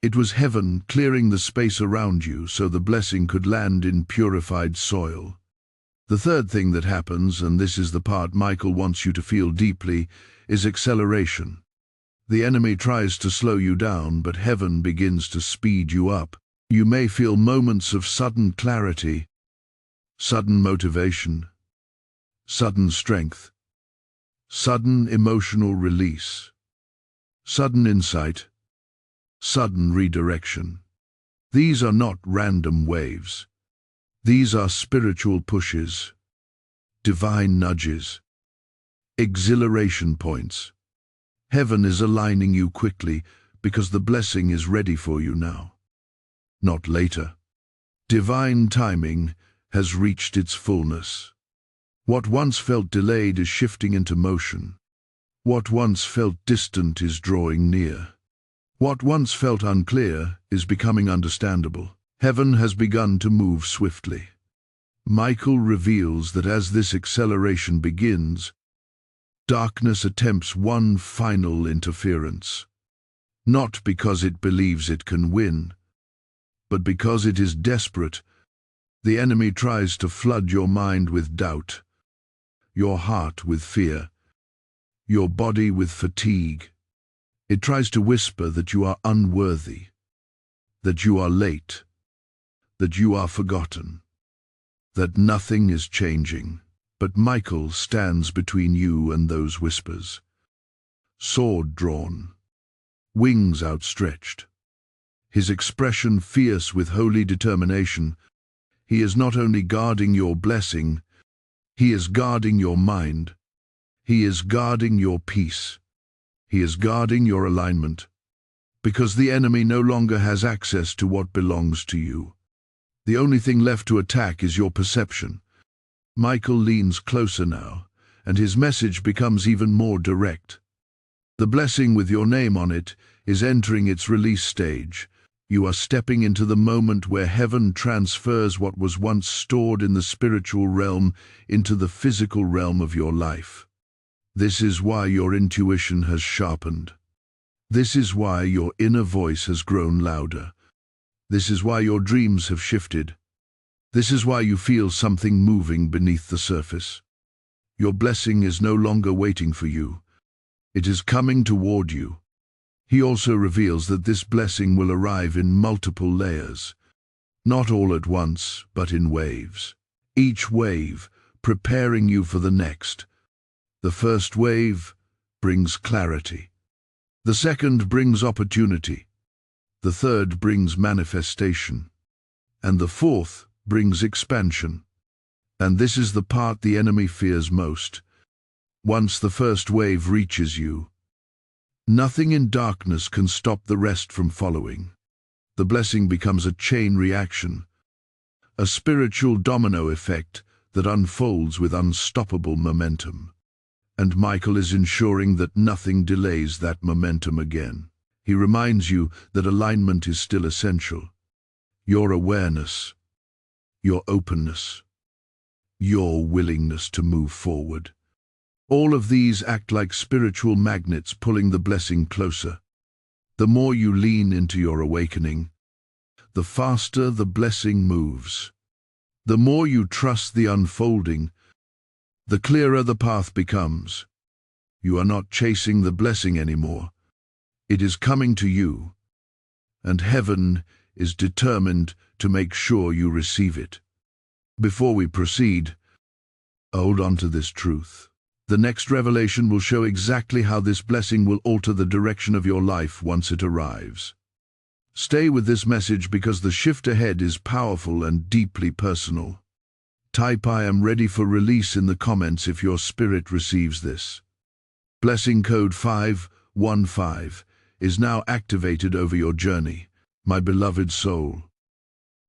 It was heaven clearing the space around you so the blessing could land in purified soil. The third thing that happens, and this is the part Michael wants you to feel deeply, is acceleration. The enemy tries to slow you down, but heaven begins to speed you up. You may feel moments of sudden clarity, sudden motivation, sudden strength, sudden emotional release, sudden insight, sudden redirection. These are not random waves. These are spiritual pushes, divine nudges, exhilaration points. Heaven is aligning you quickly because the blessing is ready for you now, not later. Divine timing has reached its fullness. What once felt delayed is shifting into motion. What once felt distant is drawing near. What once felt unclear is becoming understandable. Heaven has begun to move swiftly. Michael reveals that as this acceleration begins, darkness attempts one final interference. Not because it believes it can win, but because it is desperate. The enemy tries to flood your mind with doubt, your heart with fear, your body with fatigue. It tries to whisper that you are unworthy, that you are late, that you are forgotten, that nothing is changing. But Michael stands between you and those whispers. Sword drawn, wings outstretched, his expression fierce with holy determination. He is not only guarding your blessing, he is guarding your mind. He is guarding your peace. He is guarding your alignment, because the enemy no longer has access to what belongs to you. The only thing left to attack is your perception. Michael leans closer now, and his message becomes even more direct. The blessing with your name on it is entering its release stage. You are stepping into the moment where heaven transfers what was once stored in the spiritual realm into the physical realm of your life. This is why your intuition has sharpened. This is why your inner voice has grown louder. This is why your dreams have shifted. This is why you feel something moving beneath the surface. Your blessing is no longer waiting for you. It is coming toward you. He also reveals that this blessing will arrive in multiple layers, not all at once, but in waves. Each wave preparing you for the next. The first wave brings clarity. The second brings opportunity. The third brings manifestation. And the fourth brings expansion. And this is the part the enemy fears most. Once the first wave reaches you, nothing in darkness can stop the rest from following. The blessing becomes a chain reaction, a spiritual domino effect that unfolds with unstoppable momentum. And Michael is ensuring that nothing delays that momentum again. He reminds you that alignment is still essential. Your awareness, your openness, your willingness to move forward. All of these act like spiritual magnets pulling the blessing closer. The more you lean into your awakening, the faster the blessing moves. The more you trust the unfolding, the clearer the path becomes. You are not chasing the blessing anymore. It is coming to you, and heaven is determined to make sure you receive it. Before we proceed, hold on to this truth. The next revelation will show exactly how this blessing will alter the direction of your life once it arrives. Stay with this message because the shift ahead is powerful and deeply personal. Type "I am ready for release" in the comments if your spirit receives this. Blessing code 515 is now activated over your journey, my beloved soul.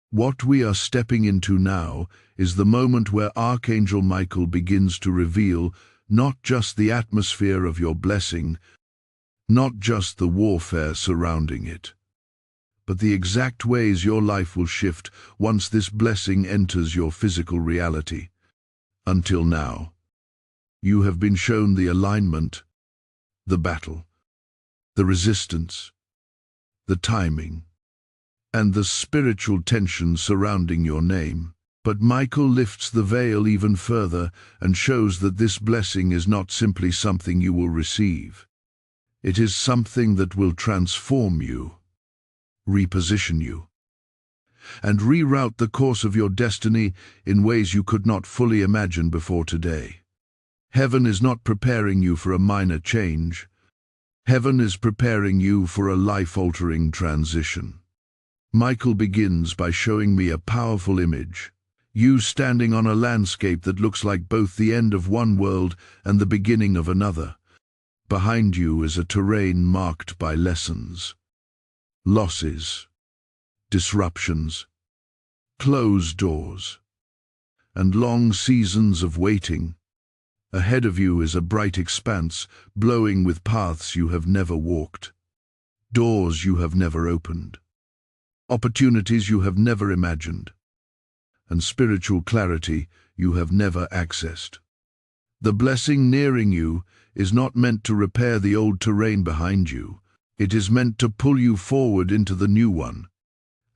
What we are stepping into now is the moment where Archangel Michael begins to reveal not just the atmosphere of your blessing, not just the warfare surrounding it, but the exact ways your life will shift once this blessing enters your physical reality. Until now, you have been shown the alignment, the battle, the resistance, the timing, and the spiritual tension surrounding your name. But Michael lifts the veil even further and shows that this blessing is not simply something you will receive. It is something that will transform you, reposition you, and reroute the course of your destiny in ways you could not fully imagine before today. Heaven is not preparing you for a minor change. Heaven is preparing you for a life-altering transition. Michael begins by showing me a powerful image. You standing on a landscape that looks like both the end of one world and the beginning of another. Behind you is a terrain marked by lessons, losses, disruptions, closed doors, and long seasons of waiting. Ahead of you is a bright expanse, glowing with paths you have never walked, doors you have never opened, opportunities you have never imagined, and spiritual clarity you have never accessed. The blessing nearing you is not meant to repair the old terrain behind you. It is meant to pull you forward into the new one.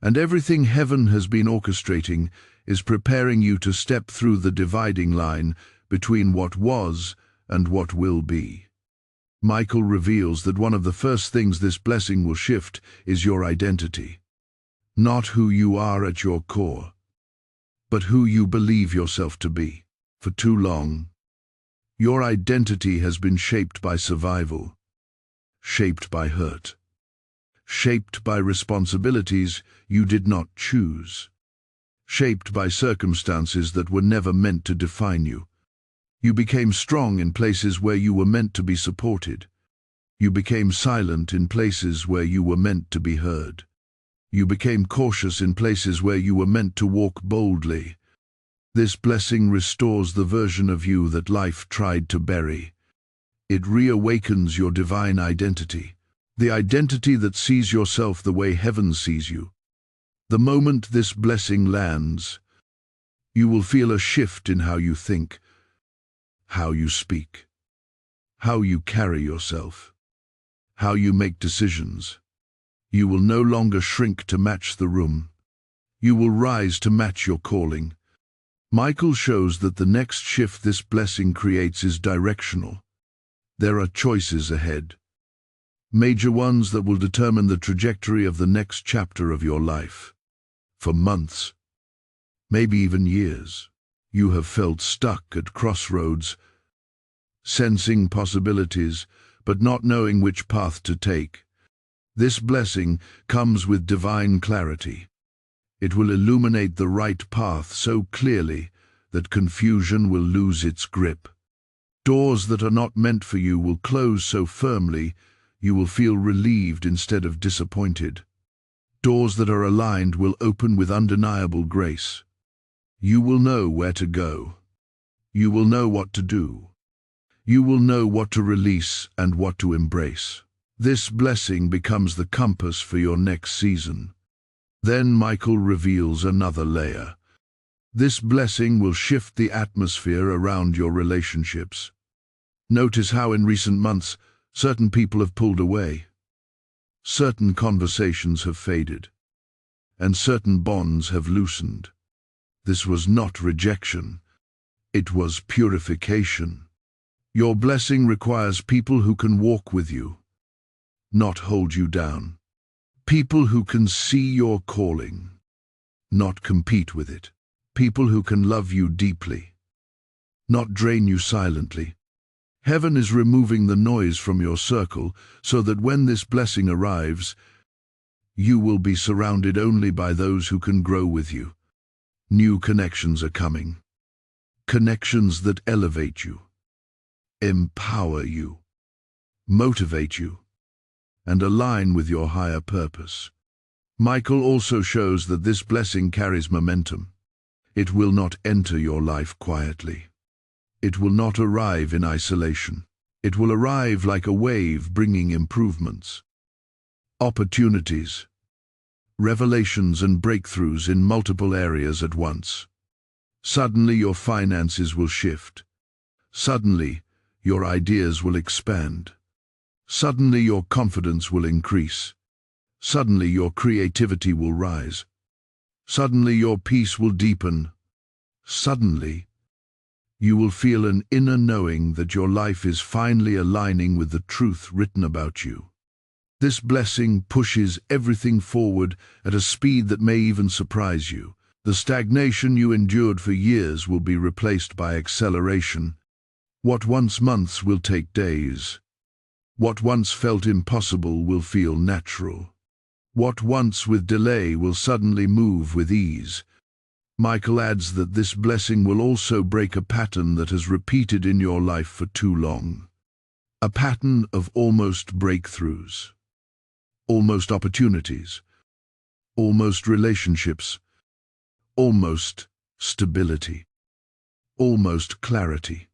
And everything heaven has been orchestrating is preparing you to step through the dividing line between what was and what will be. Michael reveals that one of the first things this blessing will shift is your identity. Not who you are at your core, but who you believe yourself to be. For too long, your identity has been shaped by survival, shaped by hurt, shaped by responsibilities you did not choose, shaped by circumstances that were never meant to define you. You became strong in places where you were meant to be supported. You became silent in places where you were meant to be heard. You became cautious in places where you were meant to walk boldly. This blessing restores the version of you that life tried to bury. It reawakens your divine identity, the identity that sees yourself the way heaven sees you. The moment this blessing lands, you will feel a shift in how you think, how you speak, how you carry yourself, how you make decisions. You will no longer shrink to match the room. You will rise to match your calling. Michael shows that the next shift this blessing creates is directional. There are choices ahead, major ones that will determine the trajectory of the next chapter of your life. For months, maybe even years, you have felt stuck at crossroads, sensing possibilities, but not knowing which path to take. This blessing comes with divine clarity. It will illuminate the right path so clearly that confusion will lose its grip. Doors that are not meant for you will close so firmly you will feel relieved instead of disappointed. Doors that are aligned will open with undeniable grace. You will know where to go. You will know what to do. You will know what to release and what to embrace. This blessing becomes the compass for your next season. Then Michael reveals another layer. This blessing will shift the atmosphere around your relationships. Notice how in recent months, certain people have pulled away. Certain conversations have faded, and certain bonds have loosened. This was not rejection. It was purification. Your blessing requires people who can walk with you, not hold you down. People who can see your calling, not compete with it. People who can love you deeply, not drain you silently. Heaven is removing the noise from your circle so that when this blessing arrives, you will be surrounded only by those who can grow with you. New connections are coming. Connections that elevate you, empower you, motivate you, and align with your higher purpose. Michael also shows that this blessing carries momentum. It will not enter your life quietly. It will not arrive in isolation. It will arrive like a wave bringing improvements, opportunities, revelations and breakthroughs in multiple areas at once. Suddenly your finances will shift. Suddenly your ideas will expand. Suddenly your confidence will increase. Suddenly your creativity will rise. Suddenly your peace will deepen. Suddenly you will feel an inner knowing that your life is finally aligning with the truth written about you. This blessing pushes everything forward at a speed that may even surprise you. The stagnation you endured for years will be replaced by acceleration. What once months will take days. What once felt impossible will feel natural. What once with delay will suddenly move with ease. Michael adds that this blessing will also break a pattern that has repeated in your life for too long. A pattern of almost breakthroughs, almost opportunities, almost relationships, almost stability, almost clarity.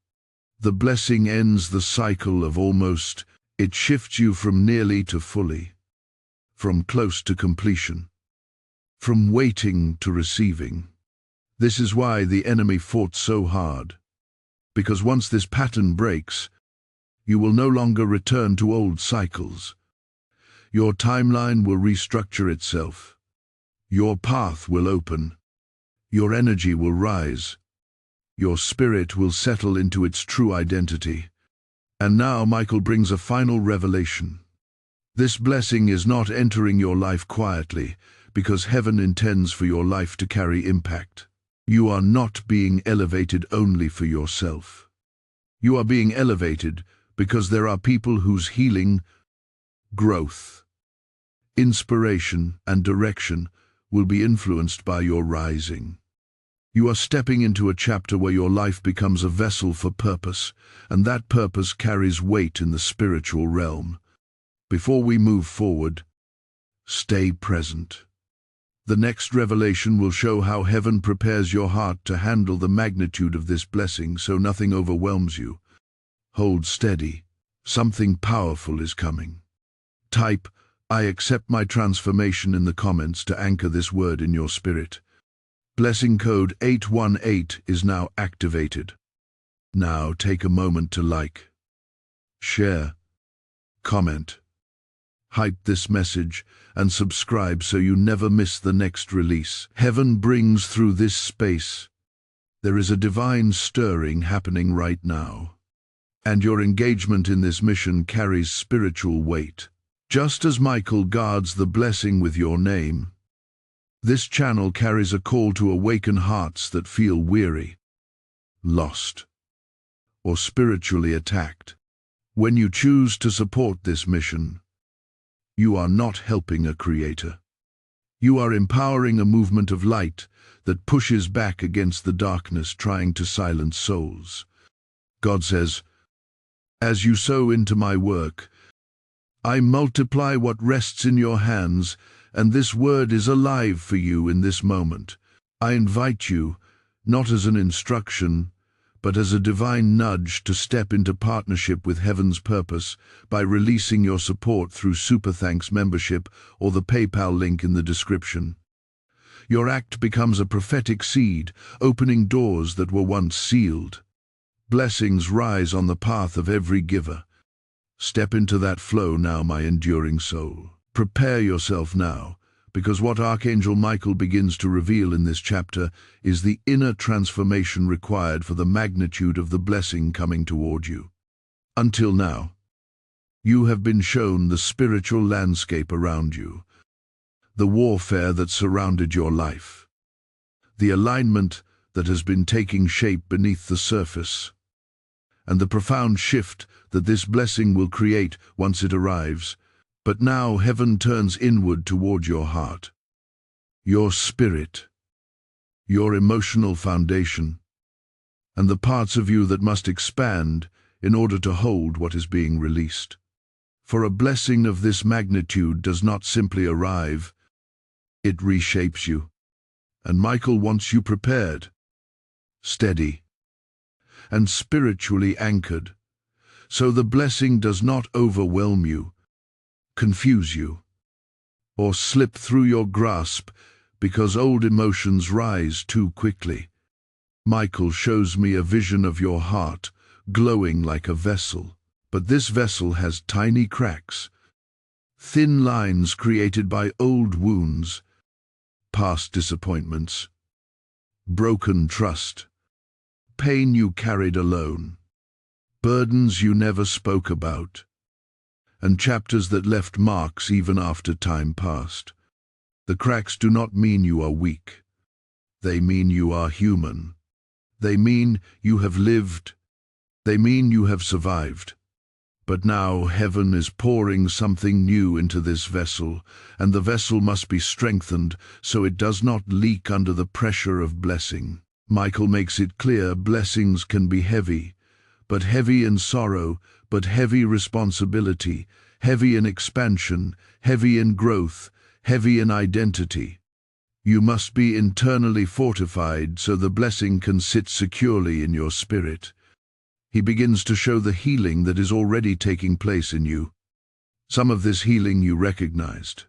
The blessing ends the cycle of almost. It shifts you from nearly to fully, from close to completion, from waiting to receiving. This is why the enemy fought so hard, because once this pattern breaks, you will no longer return to old cycles. Your timeline will restructure itself. Your path will open. Your energy will rise. Your spirit will settle into its true identity. And now Michael brings a final revelation. This blessing is not entering your life quietly, because heaven intends for your life to carry impact. You are not being elevated only for yourself. You are being elevated because there are people whose healing, growth, inspiration, and direction will be influenced by your rising. You are stepping into a chapter where your life becomes a vessel for purpose, and that purpose carries weight in the spiritual realm. Before we move forward, stay present. The next revelation will show how heaven prepares your heart to handle the magnitude of this blessing so nothing overwhelms you. Hold steady. Something powerful is coming. Type, "I accept my transformation" in the comments to anchor this word in your spirit. Blessing code 818 is now activated. Now take a moment to like, share, comment, hype this message, and subscribe so you never miss the next release. Heaven brings through this space. There is a divine stirring happening right now, and your engagement in this mission carries spiritual weight. Just as Michael guards the blessing with your name, this channel carries a call to awaken hearts that feel weary, lost, or spiritually attacked. When you choose to support this mission, you are not helping a creator. You are empowering a movement of light that pushes back against the darkness trying to silence souls. God says, "As you sow into my work, I multiply what rests in your hands, and this word is alive for you in this moment. I invite you, not as an instruction, but as a divine nudge to step into partnership with heaven's purpose by releasing your support through Super Thanks membership or the PayPal link in the description. Your act becomes a prophetic seed, opening doors that were once sealed. Blessings rise on the path of every giver. Step into that flow now, my enduring soul. Prepare yourself now, because what Archangel Michael begins to reveal in this chapter is the inner transformation required for the magnitude of the blessing coming toward you. Until now, you have been shown the spiritual landscape around you, the warfare that surrounded your life, the alignment that has been taking shape beneath the surface, and the profound shift that this blessing will create once it arrives. But now heaven turns inward toward your heart, your spirit, your emotional foundation, and the parts of you that must expand in order to hold what is being released. For a blessing of this magnitude does not simply arrive, it reshapes you. And Michael wants you prepared, steady, and spiritually anchored, so the blessing does not overwhelm you, confuse you, or slip through your grasp because old emotions rise too quickly. Michael shows me a vision of your heart, glowing like a vessel, but this vessel has tiny cracks, thin lines created by old wounds, past disappointments, broken trust, pain you carried alone, burdens you never spoke about, and chapters that left marks even after time passed. The cracks do not mean you are weak. They mean you are human. They mean you have lived. They mean you have survived. But now heaven is pouring something new into this vessel, and the vessel must be strengthened so it does not leak under the pressure of blessing. Michael makes it clear blessings can be heavy, but heavy in sorrow, but heavy responsibility, heavy in expansion, heavy in growth, heavy in identity. You must be internally fortified so the blessing can sit securely in your spirit. He begins to show the healing that is already taking place in you. Some of this healing you recognized.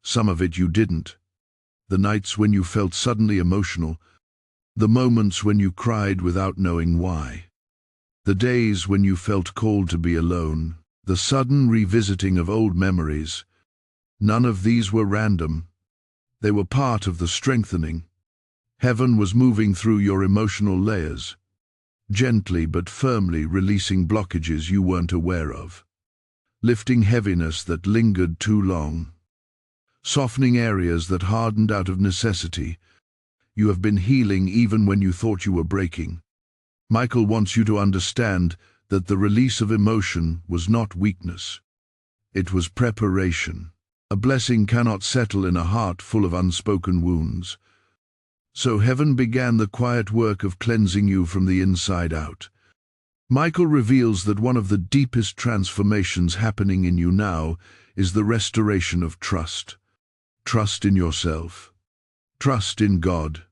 Some of it you didn't. The nights when you felt suddenly emotional, the moments when you cried without knowing why, the days when you felt called to be alone, the sudden revisiting of old memories. None of these were random. They were part of the strengthening. Heaven was moving through your emotional layers, gently but firmly releasing blockages you weren't aware of, lifting heaviness that lingered too long, softening areas that hardened out of necessity. You have been healing even when you thought you were breaking. Michael wants you to understand that the release of emotion was not weakness. It was preparation. A blessing cannot settle in a heart full of unspoken wounds. So heaven began the quiet work of cleansing you from the inside out. Michael reveals that one of the deepest transformations happening in you now is the restoration of trust. Trust in yourself. Trust in God.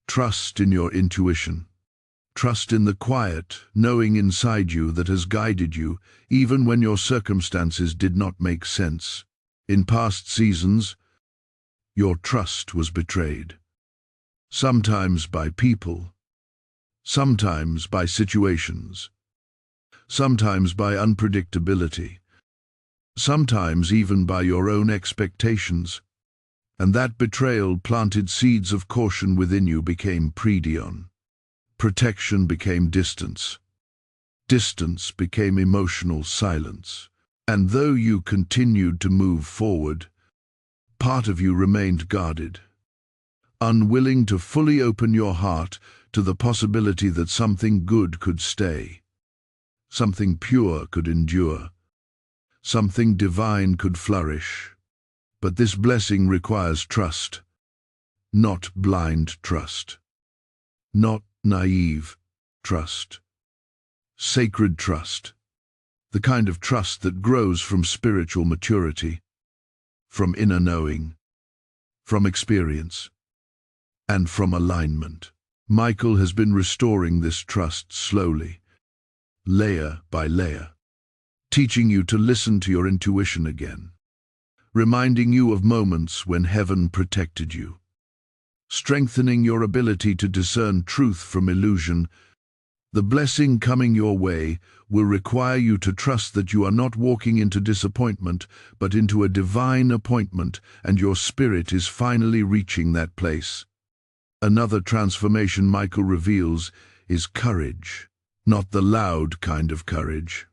Trust in your intuition. Trust in the quiet, knowing inside you that has guided you, even when your circumstances did not make sense. In past seasons, your trust was betrayed. Sometimes by people, sometimes by situations, sometimes by unpredictability, sometimes even by your own expectations. And that betrayal planted seeds of caution within you became predion. Protection became distance. Distance became emotional silence. And though you continued to move forward, part of you remained guarded, unwilling to fully open your heart to the possibility that something good could stay, something pure could endure, something divine could flourish. But this blessing requires trust, not blind trust, not naive trust, sacred trust, the kind of trust that grows from spiritual maturity, from inner knowing, from experience, and from alignment. Michael has been restoring this trust slowly, layer by layer, teaching you to listen to your intuition again, reminding you of moments when heaven protected you, strengthening your ability to discern truth from illusion. The blessing coming your way will require you to trust that you are not walking into disappointment, but into a divine appointment, and your spirit is finally reaching that place. Another transformation Michael reveals is courage, not the loud kind of courage,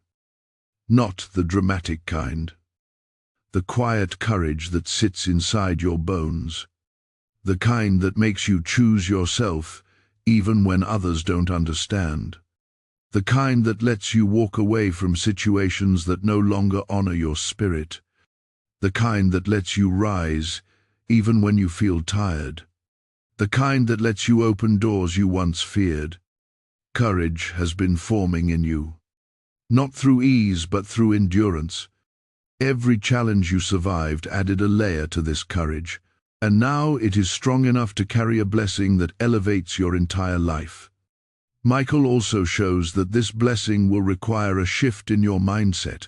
not the dramatic kind, the quiet courage that sits inside your bones, the kind that makes you choose yourself even when others don't understand, the kind that lets you walk away from situations that no longer honor your spirit, the kind that lets you rise even when you feel tired, the kind that lets you open doors you once feared. Courage has been forming in you, not through ease but through endurance. Every challenge you survived added a layer to this courage, and now it is strong enough to carry a blessing that elevates your entire life. Michael also shows that this blessing will require a shift in your mindset,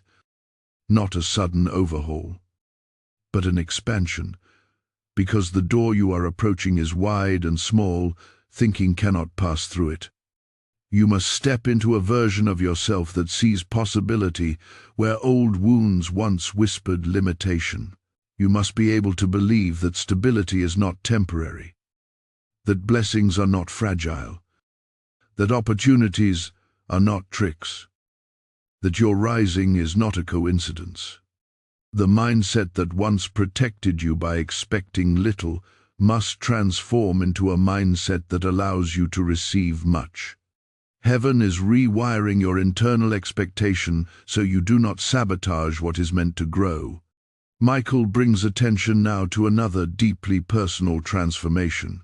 not a sudden overhaul, but an expansion. Because the door you are approaching is wide and small, thinking cannot pass through it. You must step into a version of yourself that sees possibility where old wounds once whispered limitation. You must be able to believe that stability is not temporary, that blessings are not fragile, that opportunities are not tricks, that your rising is not a coincidence. The mindset that once protected you by expecting little must transform into a mindset that allows you to receive much. Heaven is rewiring your internal expectation so you do not sabotage what is meant to grow. Michael brings attention now to another deeply personal transformation,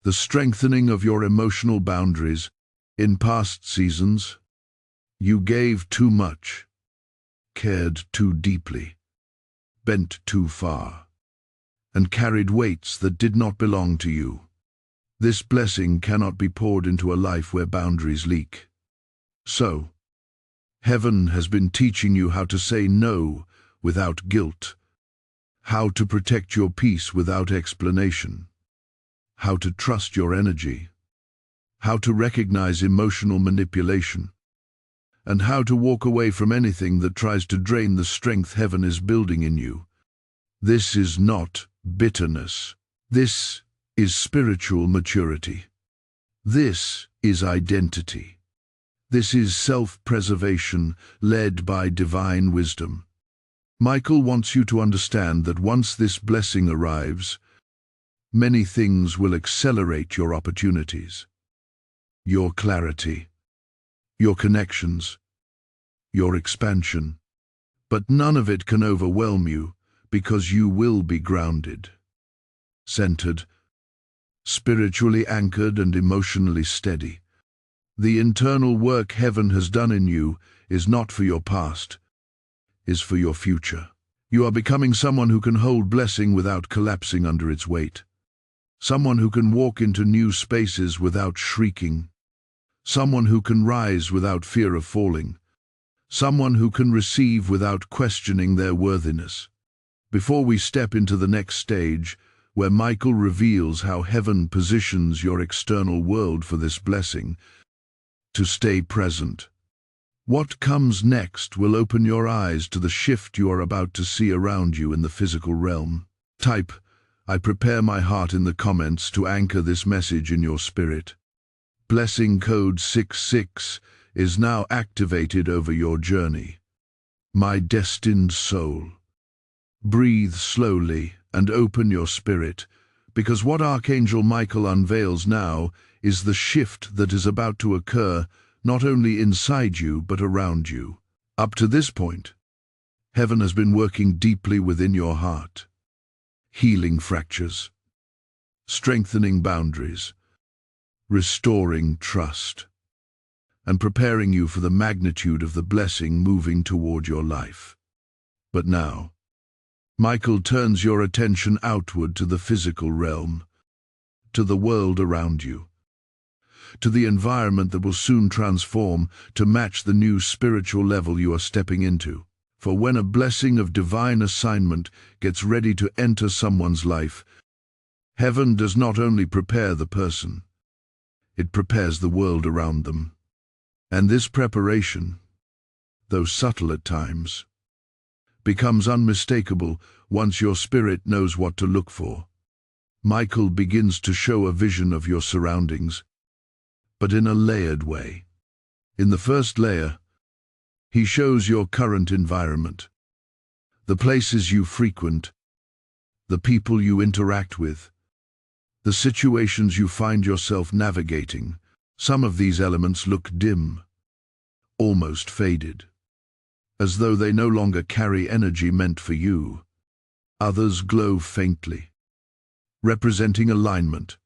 the strengthening of your emotional boundaries. In past seasons, you gave too much, cared too deeply, bent too far, and carried weights that did not belong to you. This blessing cannot be poured into a life where boundaries leak. So, heaven has been teaching you how to say no without guilt, how to protect your peace without explanation, how to trust your energy, how to recognize emotional manipulation, and how to walk away from anything that tries to drain the strength heaven is building in you. This is not bitterness. This is spiritual maturity. This is identity. This is self-preservation led by divine wisdom. Michael wants you to understand that once this blessing arrives, many things will accelerate your opportunities, your clarity, your connections, your expansion. But none of it can overwhelm you because you will be grounded, centered, spiritually anchored and emotionally steady. The internal work heaven has done in you is not for your past, is for your future. You are becoming someone who can hold blessing without collapsing under its weight. Someone who can walk into new spaces without shrieking. someone who can rise without fear of falling, someone who can receive without questioning their worthiness. Before we step into the next stage, where Michael reveals how heaven positions your external world for this blessing, to stay present. What comes next will open your eyes to the shift you are about to see around you in the physical realm. Type, "I prepare my heart" in the comments to anchor this message in your spirit. Blessing code 66 is now activated over your journey. My destined soul. Breathe slowly and open your spirit, because what Archangel Michael unveils now is the shift that is about to occur not only inside you but around you. Up to this point, heaven has been working deeply within your heart, healing fractures, strengthening boundaries, restoring trust, and preparing you for the magnitude of the blessing moving toward your life. But now, Michael turns your attention outward to the physical realm, to the world around you, to the environment that will soon transform to match the new spiritual level you are stepping into. For when a blessing of divine assignment gets ready to enter someone's life, heaven does not only prepare the person, it prepares the world around them. And this preparation, though subtle at times, becomes unmistakable once your spirit knows what to look for. Michael begins to show a vision of your surroundings, but in a layered way. In the first layer, he shows your current environment, the places you frequent, the people you interact with, the situations you find yourself navigating. Some of these elements look dim, almost faded, as though they no longer carry energy meant for you. Others glow faintly, representing alignment,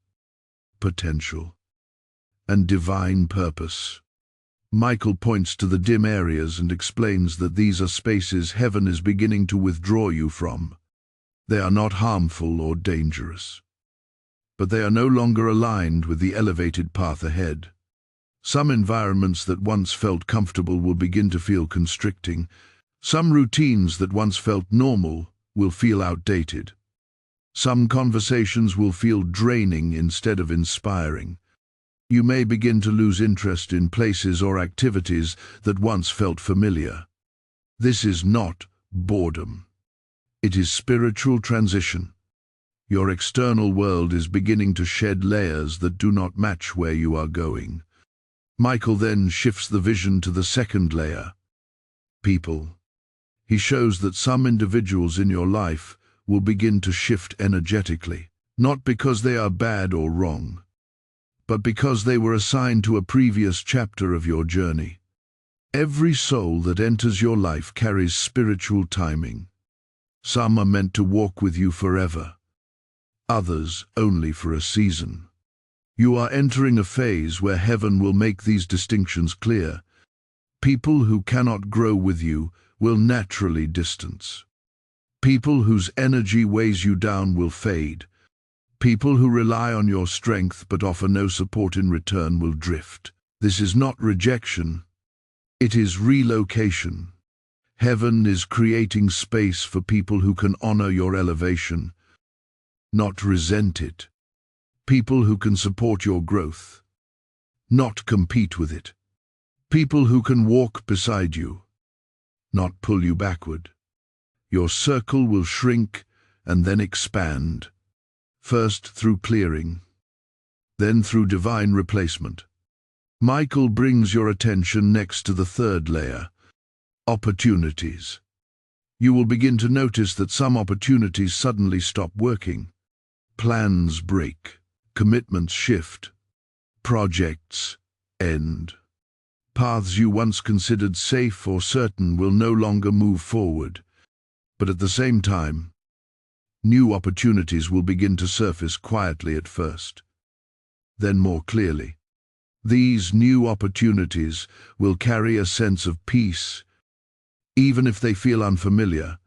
potential, and divine purpose. Michael points to the dim areas and explains that these are spaces heaven is beginning to withdraw you from. They are not harmful or dangerous, but they are no longer aligned with the elevated path ahead. Some environments that once felt comfortable will begin to feel constricting. Some routines that once felt normal will feel outdated. Some conversations will feel draining instead of inspiring. You may begin to lose interest in places or activities that once felt familiar. This is not boredom. It is spiritual transition. Your external world is beginning to shed layers that do not match where you are going. Michael then shifts the vision to the second layer, people. He shows that some individuals in your life will begin to shift energetically, not because they are bad or wrong, but because they were assigned to a previous chapter of your journey. Every soul that enters your life carries spiritual timing. Some are meant to walk with you forever, others only for a season. You are entering a phase where heaven will make these distinctions clear. People who cannot grow with you will naturally distance. People whose energy weighs you down will fade. People who rely on your strength but offer no support in return will drift. This is not rejection, it is relocation. Heaven is creating space for people who can honor your elevation, not resent it. People who can support your growth, not compete with it. People who can walk beside you, not pull you backward. Your circle will shrink and then expand, first through clearing, then through divine replacement. Michael brings your attention next to the third layer, opportunities. You will begin to notice that some opportunities suddenly stop working. Plans break. Commitments shift, projects end. Paths you once considered safe or certain will no longer move forward. But at the same time, new opportunities will begin to surface quietly at first, then more clearly. These new opportunities will carry a sense of peace. Even if they feel unfamiliar,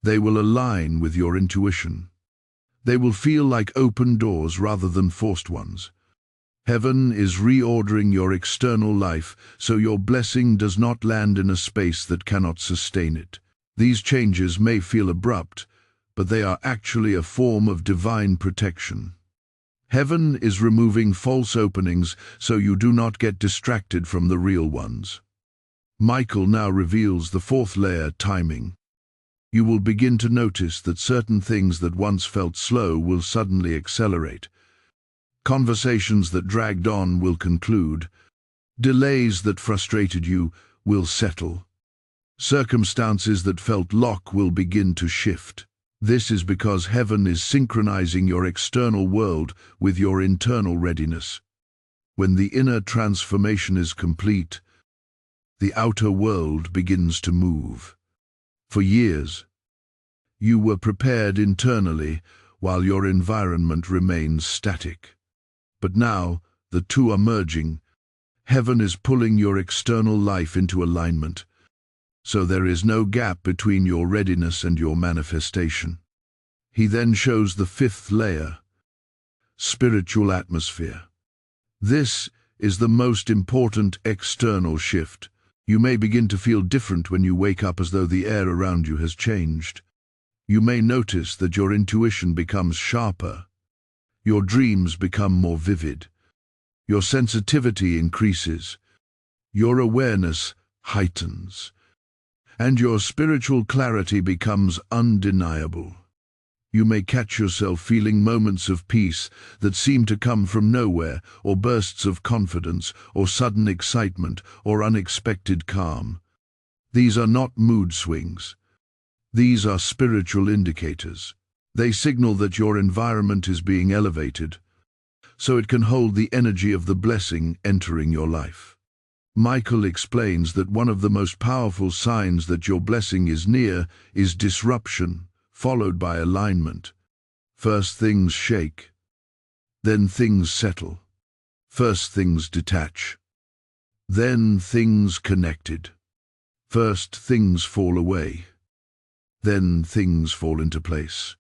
they will align with your intuition. They will feel like open doors rather than forced ones. Heaven is reordering your external life so your blessing does not land in a space that cannot sustain it. These changes may feel abrupt, but they are actually a form of divine protection. Heaven is removing false openings so you do not get distracted from the real ones. Michael now reveals the fourth layer, timing. You will begin to notice that certain things that once felt slow will suddenly accelerate. Conversations that dragged on will conclude. Delays that frustrated you will settle. Circumstances that felt locked will begin to shift. This is because heaven is synchronizing your external world with your internal readiness. When the inner transformation is complete, the outer world begins to move. For years, you were prepared internally while your environment remains static. But now, the two are merging. Heaven is pulling your external life into alignment, so there is no gap between your readiness and your manifestation. He then shows the fifth layer, spiritual atmosphere. This is the most important external shift. You may begin to feel different when you wake up, as though the air around you has changed. You may notice that your intuition becomes sharper. Your dreams become more vivid. Your sensitivity increases. Your awareness heightens. And your spiritual clarity becomes undeniable. You may catch yourself feeling moments of peace that seem to come from nowhere, or bursts of confidence, or sudden excitement, or unexpected calm. These are not mood swings. These are spiritual indicators. They signal that your environment is being elevated, so it can hold the energy of the blessing entering your life. Michael explains that one of the most powerful signs that your blessing is near is disruption, followed by alignment. First things shake, then things settle. First things detach, then things connected. First things fall away, then things fall into place.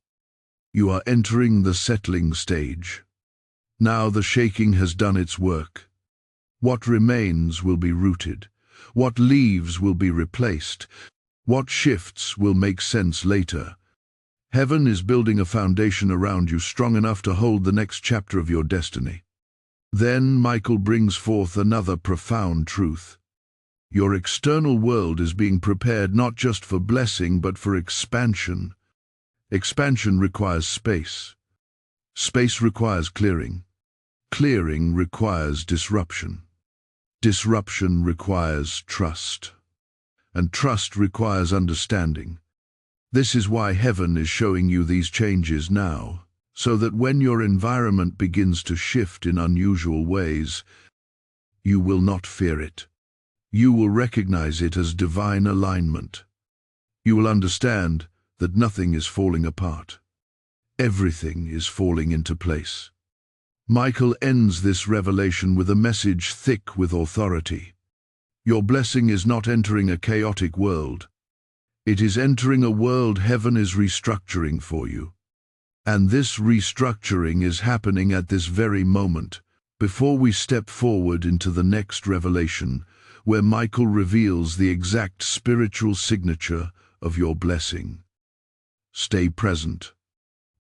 You are entering the settling stage. Now the shaking has done its work. What remains will be rooted. What leaves will be replaced. What shifts will make sense later. Heaven is building a foundation around you strong enough to hold the next chapter of your destiny. Then Michael brings forth another profound truth. Your external world is being prepared not just for blessing but for expansion. Expansion requires space. Space requires clearing. Clearing requires disruption. Disruption requires trust. And trust requires understanding. This is why heaven is showing you these changes now, so that when your environment begins to shift in unusual ways, you will not fear it. You will recognize it as divine alignment. You will understand that nothing is falling apart. Everything is falling into place. Michael ends this revelation with a message thick with authority. Your blessing is not entering a chaotic world. It is entering a world heaven is restructuring for you. And this restructuring is happening at this very moment, before we step forward into the next revelation, where Michael reveals the exact spiritual signature of your blessing. Stay present.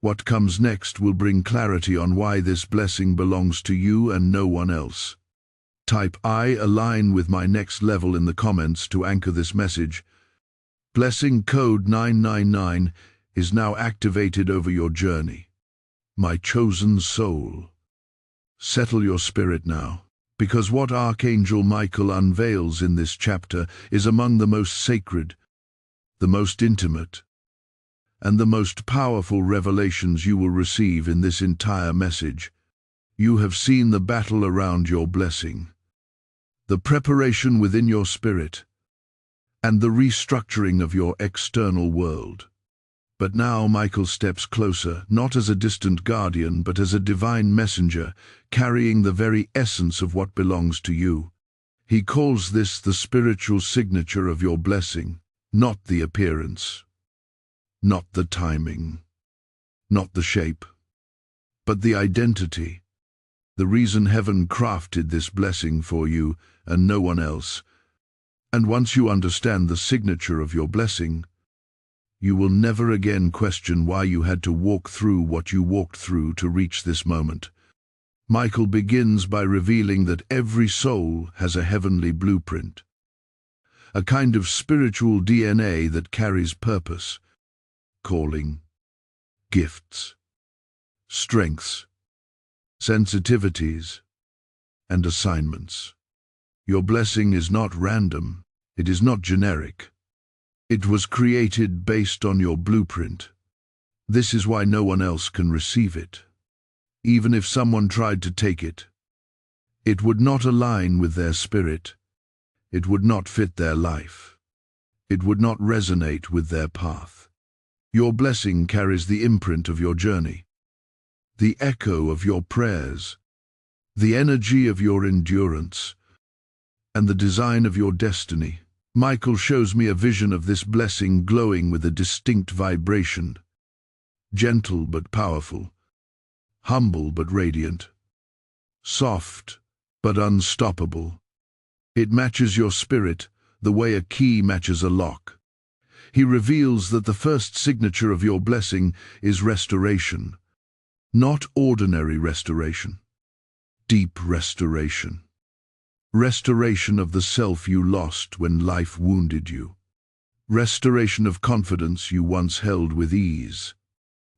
What comes next will bring clarity on why this blessing belongs to you and no one else. Type "I align with my next level" in the comments to anchor this message. Blessing code 999 is now activated over your journey. My chosen soul. Settle your spirit now, because what Archangel Michael unveils in this chapter is among the most sacred, the most intimate, and the most powerful revelations you will receive in this entire message. You have seen the battle around your blessing, the preparation within your spirit, and the restructuring of your external world. But now Michael steps closer, not as a distant guardian, but as a divine messenger, carrying the very essence of what belongs to you. He calls this the spiritual signature of your blessing, not the appearance, not the timing, not the shape, but the identity. The reason heaven crafted this blessing for you and no one else. And once you understand the signature of your blessing, you will never again question why you had to walk through what you walked through to reach this moment. Michael begins by revealing that every soul has a heavenly blueprint, a kind of spiritual DNA that carries purpose, calling, gifts, strengths, sensitivities, and assignments. Your blessing is not random, it is not generic. It was created based on your blueprint. This is why no one else can receive it. Even if someone tried to take it, it would not align with their spirit. It would not fit their life. It would not resonate with their path. Your blessing carries the imprint of your journey, the echo of your prayers, the energy of your endurance, and the design of your destiny. Michael shows me a vision of this blessing glowing with a distinct vibration, gentle but powerful, humble but radiant, soft but unstoppable. It matches your spirit the way a key matches a lock. He reveals that the first signature of your blessing is restoration, not ordinary restoration, deep restoration. Restoration of the self you lost when life wounded you. Restoration of confidence you once held with ease.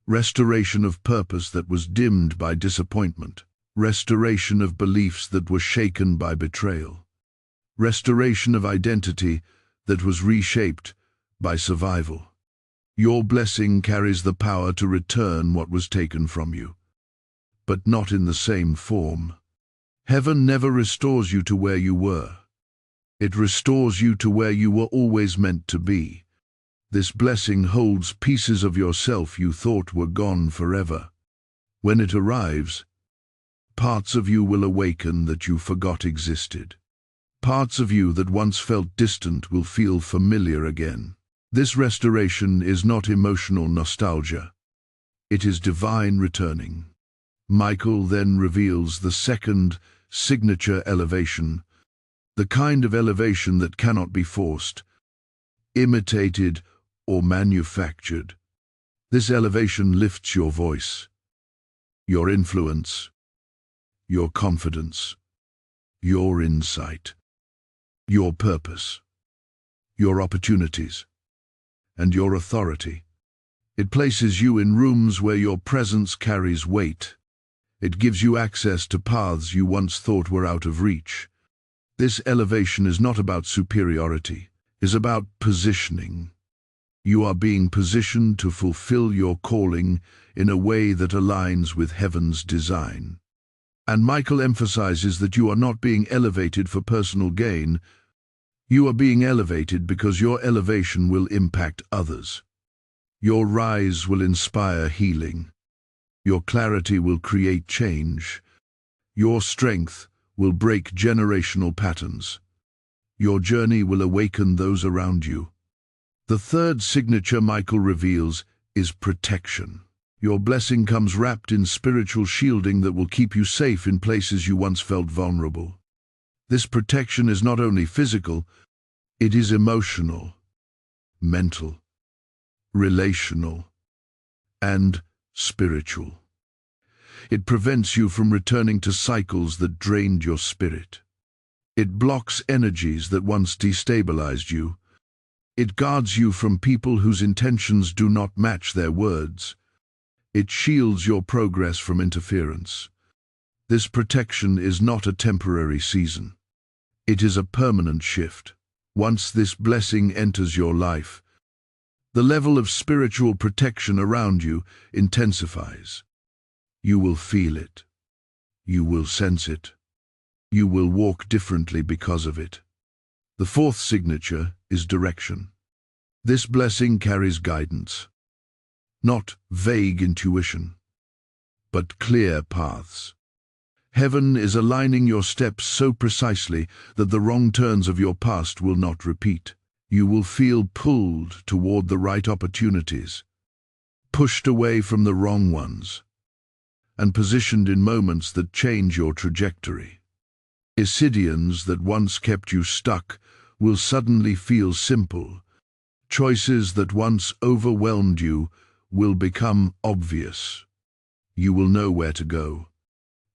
Restoration of purpose that was dimmed by disappointment. Restoration of beliefs that were shaken by betrayal. Restoration of identity that was reshaped by survival. Your blessing carries the power to return what was taken from you, but not in the same form. Heaven never restores you to where you were. It restores you to where you were always meant to be. This blessing holds pieces of yourself you thought were gone forever. When it arrives, parts of you will awaken that you forgot existed. Parts of you that once felt distant will feel familiar again. This restoration is not emotional nostalgia. It is divine returning. Michael then reveals the second signature elevation, the kind of elevation that cannot be forced, imitated, or manufactured. This elevation lifts your voice, your influence, your confidence, your insight, your purpose, your opportunities, and your authority. It places you in rooms where your presence carries weight. It gives you access to paths you once thought were out of reach. This elevation is not about superiority, it is about positioning. You are being positioned to fulfill your calling in a way that aligns with heaven's design. And Michael emphasizes that you are not being elevated for personal gain. You are being elevated because your elevation will impact others. Your rise will inspire healing. Your clarity will create change. Your strength will break generational patterns. Your journey will awaken those around you. The third signature Michael reveals is protection. Your blessing comes wrapped in spiritual shielding that will keep you safe in places you once felt vulnerable. This protection is not only physical, it is emotional, mental, relational, and spiritual. It prevents you from returning to cycles that drained your spirit. It blocks energies that once destabilized you. It guards you from people whose intentions do not match their words. It shields your progress from interference. This protection is not a temporary season. It is a permanent shift. Once this blessing enters your life, the level of spiritual protection around you intensifies. You will feel it. You will sense it. You will walk differently because of it. The fourth signature is direction. This blessing carries guidance, not vague intuition, but clear paths. Heaven is aligning your steps so precisely that the wrong turns of your past will not repeat. You will feel pulled toward the right opportunities, pushed away from the wrong ones. and positioned in moments that change your trajectory. Decisions that once kept you stuck will suddenly feel simple. Choices that once overwhelmed you will become obvious. You will know where to go.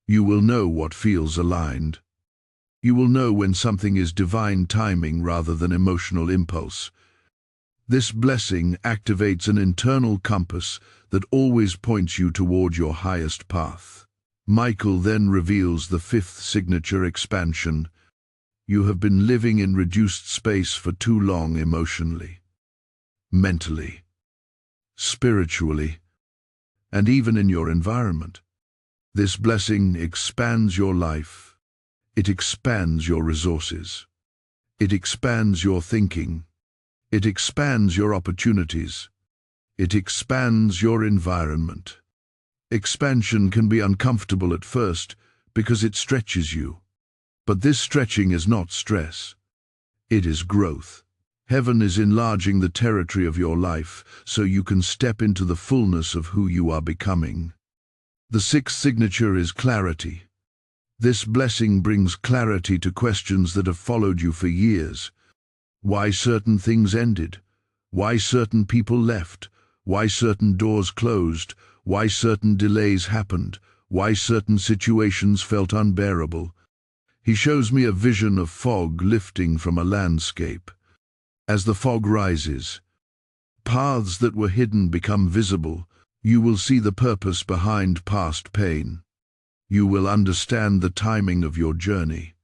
You will know what feels aligned. You will know when something is divine timing rather than emotional impulse. This blessing activates an internal compass that always points you toward your highest path. Michael then reveals the fifth signature: expansion. You have been living in reduced space for too long emotionally, mentally, spiritually, and even in your environment. This blessing expands your life. It expands your resources. It expands your thinking. It expands your opportunities. It expands your environment. Expansion can be uncomfortable at first because it stretches you. But this stretching is not stress. It is growth. Heaven is enlarging the territory of your life so you can step into the fullness of who you are becoming. The sixth signature is clarity. This blessing brings clarity to questions that have followed you for years. Why certain things ended, why certain people left, why certain doors closed, why certain delays happened, why certain situations felt unbearable. He shows me a vision of fog lifting from a landscape. As the fog rises, paths that were hidden become visible. You will see the purpose behind past pain. You will understand the timing of your journey.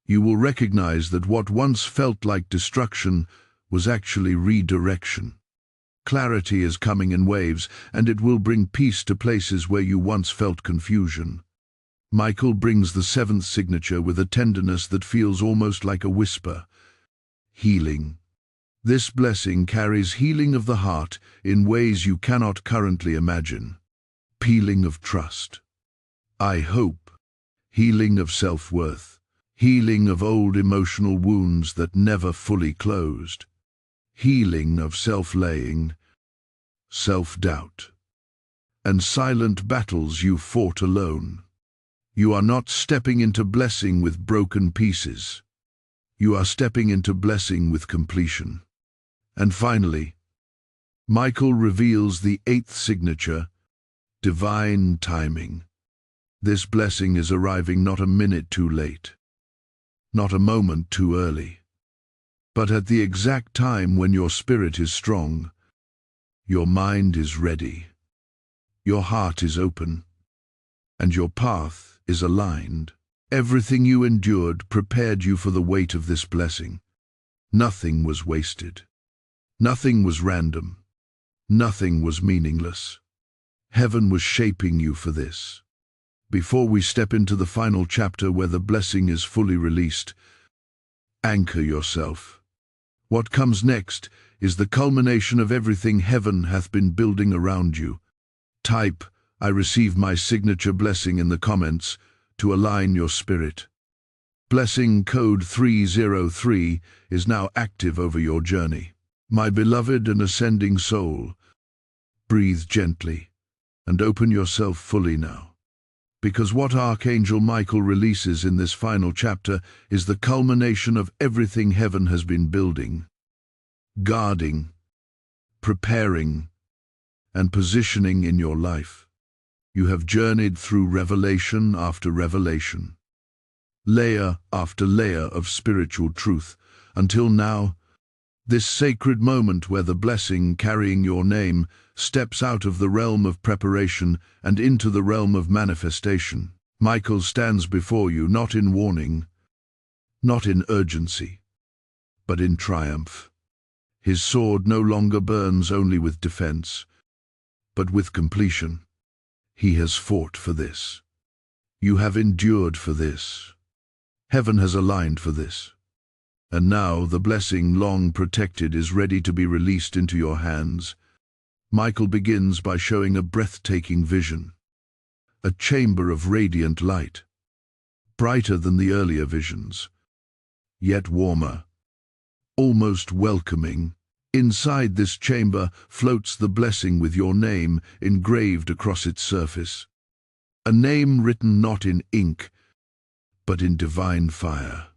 You will recognize that what once felt like destruction was actually redirection. Clarity is coming in waves, and it will bring peace to places where you once felt confusion. Michael brings the seventh signature with a tenderness that feels almost like a whisper: healing. This blessing carries healing of the heart in ways you cannot currently imagine. Healing of trust. I hope. Healing of self-worth. Healing of old emotional wounds that never fully closed. Healing of self-laying, self-doubt, and silent battles you fought alone. You are not stepping into blessing with broken pieces. You are stepping into blessing with completion. And finally, Michael reveals the eighth signature: divine timing. This blessing is arriving not a minute too late, not a moment too early, but at the exact time when your spirit is strong, your mind is ready, your heart is open, and your path is aligned. Everything you endured prepared you for the weight of this blessing. Nothing was wasted. Nothing was random. Nothing was meaningless. Heaven was shaping you for this. Before we step into the final chapter where the blessing is fully released, anchor yourself. What comes next is the culmination of everything heaven hath been building around you. Type, "I receive my signature blessing" in the comments to align your spirit. Blessing code 303 is now active over your journey. My beloved and ascending soul, breathe gently and open yourself fully now. Because what Archangel Michael releases in this final chapter is the culmination of everything heaven has been building, guarding, preparing, and positioning in your life. You have journeyed through revelation after revelation, layer after layer of spiritual truth, until now, this sacred moment where the blessing carrying your name steps out of the realm of preparation and into the realm of manifestation. Michael stands before you not in warning, not in urgency, but in triumph. His sword no longer burns only with defense, but with completion. He has fought for this. You have endured for this. Heaven has aligned for this. And now the blessing long protected is ready to be released into your hands. Michael begins by showing a breathtaking vision. A chamber of radiant light, brighter than the earlier visions, yet warmer, almost welcoming. Inside this chamber floats the blessing with your name engraved across its surface. a name written not in ink, but in divine fire.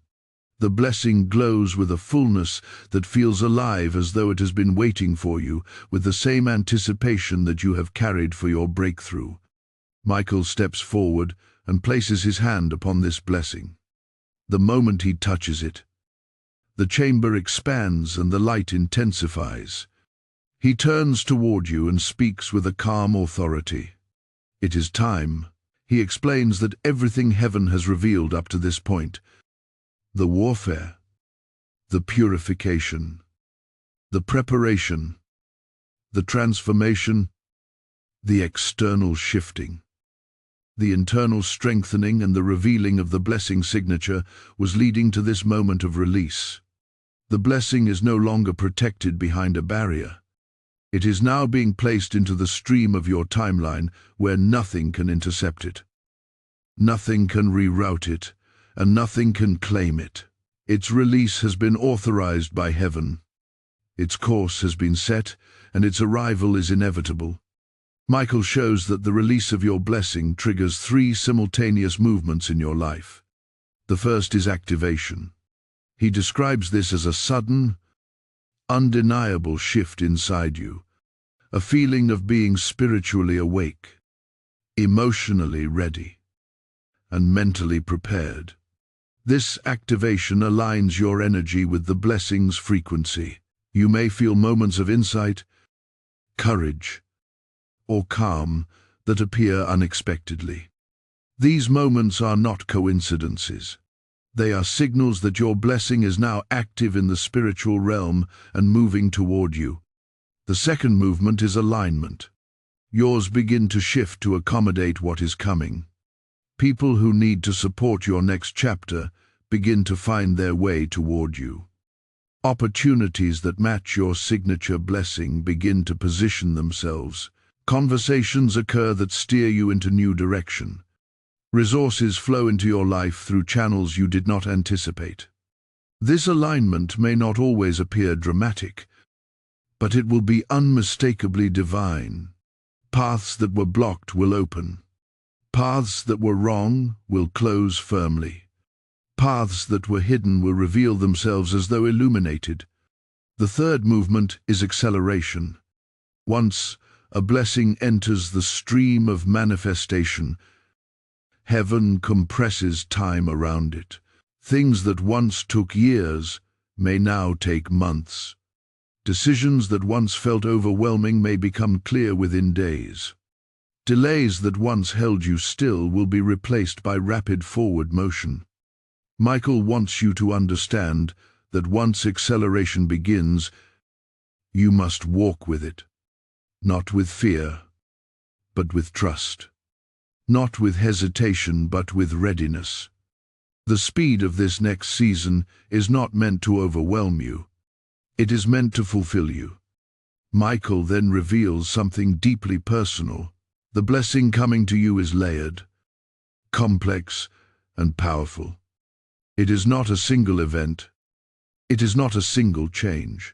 The blessing glows with a fullness that feels alive, as though it has been waiting for you, with the same anticipation that you have carried for your breakthrough. Michael steps forward and places his hand upon this blessing. The moment he touches it, the chamber expands and the light intensifies. He turns toward you and speaks with a calm authority. It is time. He explains that everything heaven has revealed up to this point, the warfare, the purification, the preparation, the transformation, the external shifting, the internal strengthening and the revealing of the blessing signature was leading to this moment of release. The blessing is no longer protected behind a barrier. It is now being placed into the stream of your timeline where nothing can intercept it. Nothing can reroute it, and nothing can claim it. Its release has been authorized by heaven. Its course has been set, and its arrival is inevitable. Michael shows that the release of your blessing triggers 3 simultaneous movements in your life. The first is activation. He describes this as a sudden, undeniable shift inside you, a feeling of being spiritually awake, emotionally ready, and mentally prepared. This activation aligns your energy with the blessing's frequency. You may feel moments of insight, courage, or calm that appear unexpectedly. These moments are not coincidences. They are signals that your blessing is now active in the spiritual realm and moving toward you. The second movement is alignment. Yours begin to shift to accommodate what is coming. People who need to support your next chapter begin to find their way toward you. Opportunities that match your signature blessing begin to position themselves. Conversations occur that steer you into new direction. Resources flow into your life through channels you did not anticipate. This alignment may not always appear dramatic, but it will be unmistakably divine. Paths that were blocked will open. Paths that were wrong will close firmly. Paths that were hidden will reveal themselves as though illuminated. The third movement is acceleration. Once a blessing enters the stream of manifestation, heaven compresses time around it. Things that once took years may now take months. Decisions that once felt overwhelming may become clear within days. Delays that once held you still will be replaced by rapid forward motion. Michael wants you to understand that once acceleration begins, you must walk with it. Not with fear, but with trust. Not with hesitation, but with readiness. The speed of this next season is not meant to overwhelm you. It is meant to fulfill you. Michael then reveals something deeply personal. The blessing coming to you is layered, complex, and powerful. It is not a single event. It is not a single change.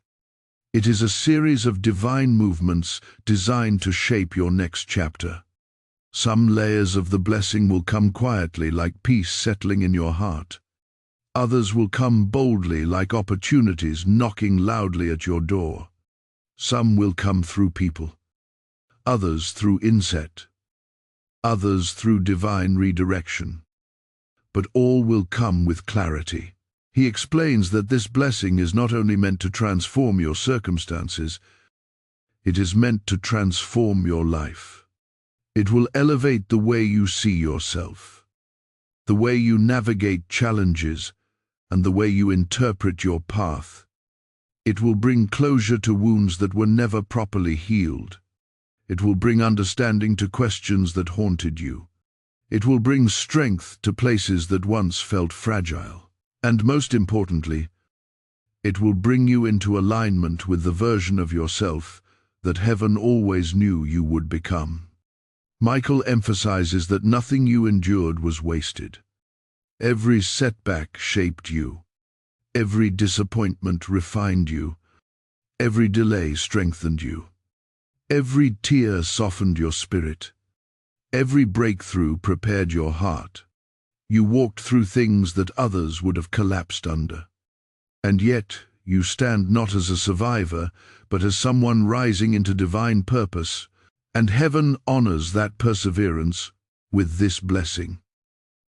It is a series of divine movements designed to shape your next chapter. Some layers of the blessing will come quietly, like peace settling in your heart. Others will come boldly, like opportunities knocking loudly at your door. Some will come through people. Others through inset, others through divine redirection. But all will come with clarity. He explains that this blessing is not only meant to transform your circumstances, it is meant to transform your life. It will elevate the way you see yourself, the way you navigate challenges, and the way you interpret your path. It will bring closure to wounds that were never properly healed. It will bring understanding to questions that haunted you. It will bring strength to places that once felt fragile. And most importantly, it will bring you into alignment with the version of yourself that heaven always knew you would become. Michael emphasizes that nothing you endured was wasted. Every setback shaped you. Every disappointment refined you. Every delay strengthened you. Every tear softened your spirit. Every breakthrough prepared your heart. You walked through things that others would have collapsed under. And yet, you stand not as a survivor, but as someone rising into divine purpose, and heaven honors that perseverance with this blessing.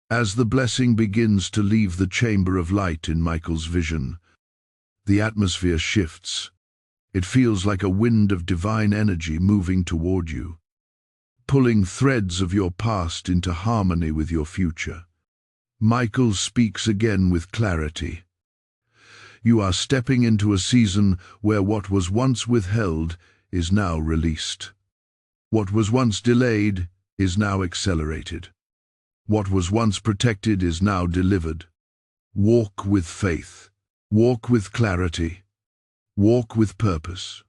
As the blessing begins to leave the chamber of light in Michael's vision, the atmosphere shifts. It feels like a wind of divine energy moving toward you, pulling threads of your past into harmony with your future. Michael speaks again with clarity. You are stepping into a season where what was once withheld is now released. What was once delayed is now accelerated. What was once protected is now delivered. Walk with faith. Walk with clarity. Walk with purpose.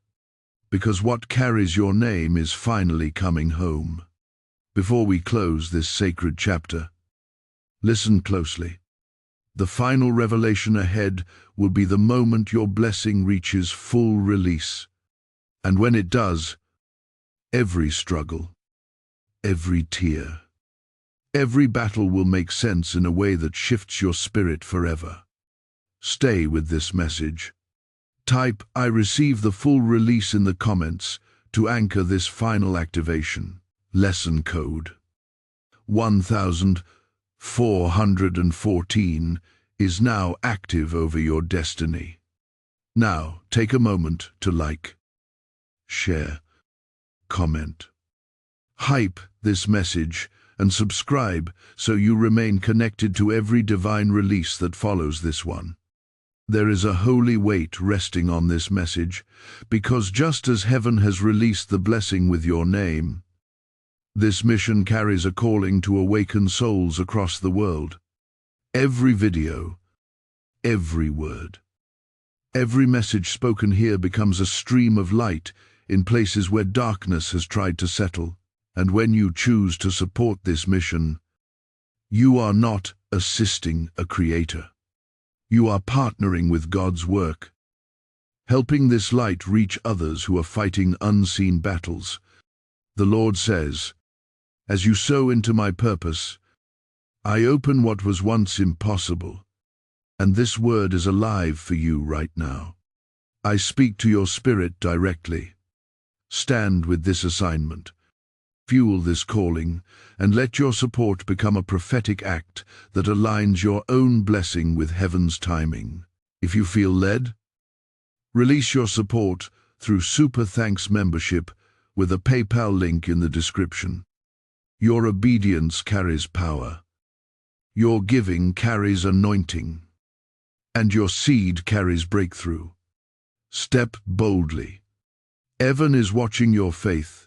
Because what carries your name is finally coming home. Before we close this sacred chapter, listen closely. The final revelation ahead will be the moment your blessing reaches full release. And when it does, every struggle, every tear, every battle will make sense in a way that shifts your spirit forever. Stay with this message. Type "I receive the full release" in the comments to anchor this final activation. Lesson code 1414 is now active over your destiny. Now, take a moment to like, share, comment, hype this message, and subscribe so you remain connected to every divine release that follows this one. There is a holy weight resting on this message, because just as heaven has released the blessing with your name, this mission carries a calling to awaken souls across the world. Every video, every word, every message spoken here becomes a stream of light in places where darkness has tried to settle. And when you choose to support this mission, you are not assisting a creator. You are partnering with God's work, helping this light reach others who are fighting unseen battles. The Lord says, "As you sow into my purpose, I open what was once impossible, and this word is alive for you right now. I speak to your spirit directly. Stand with this assignment. Fuel this calling, and let your support become a prophetic act that aligns your own blessing with heaven's timing. If you feel led, release your support through Super Thanks membership with a PayPal link in the description. Your obedience carries power. Your giving carries anointing. And your seed carries breakthrough. Step boldly. Heaven is watching your faith,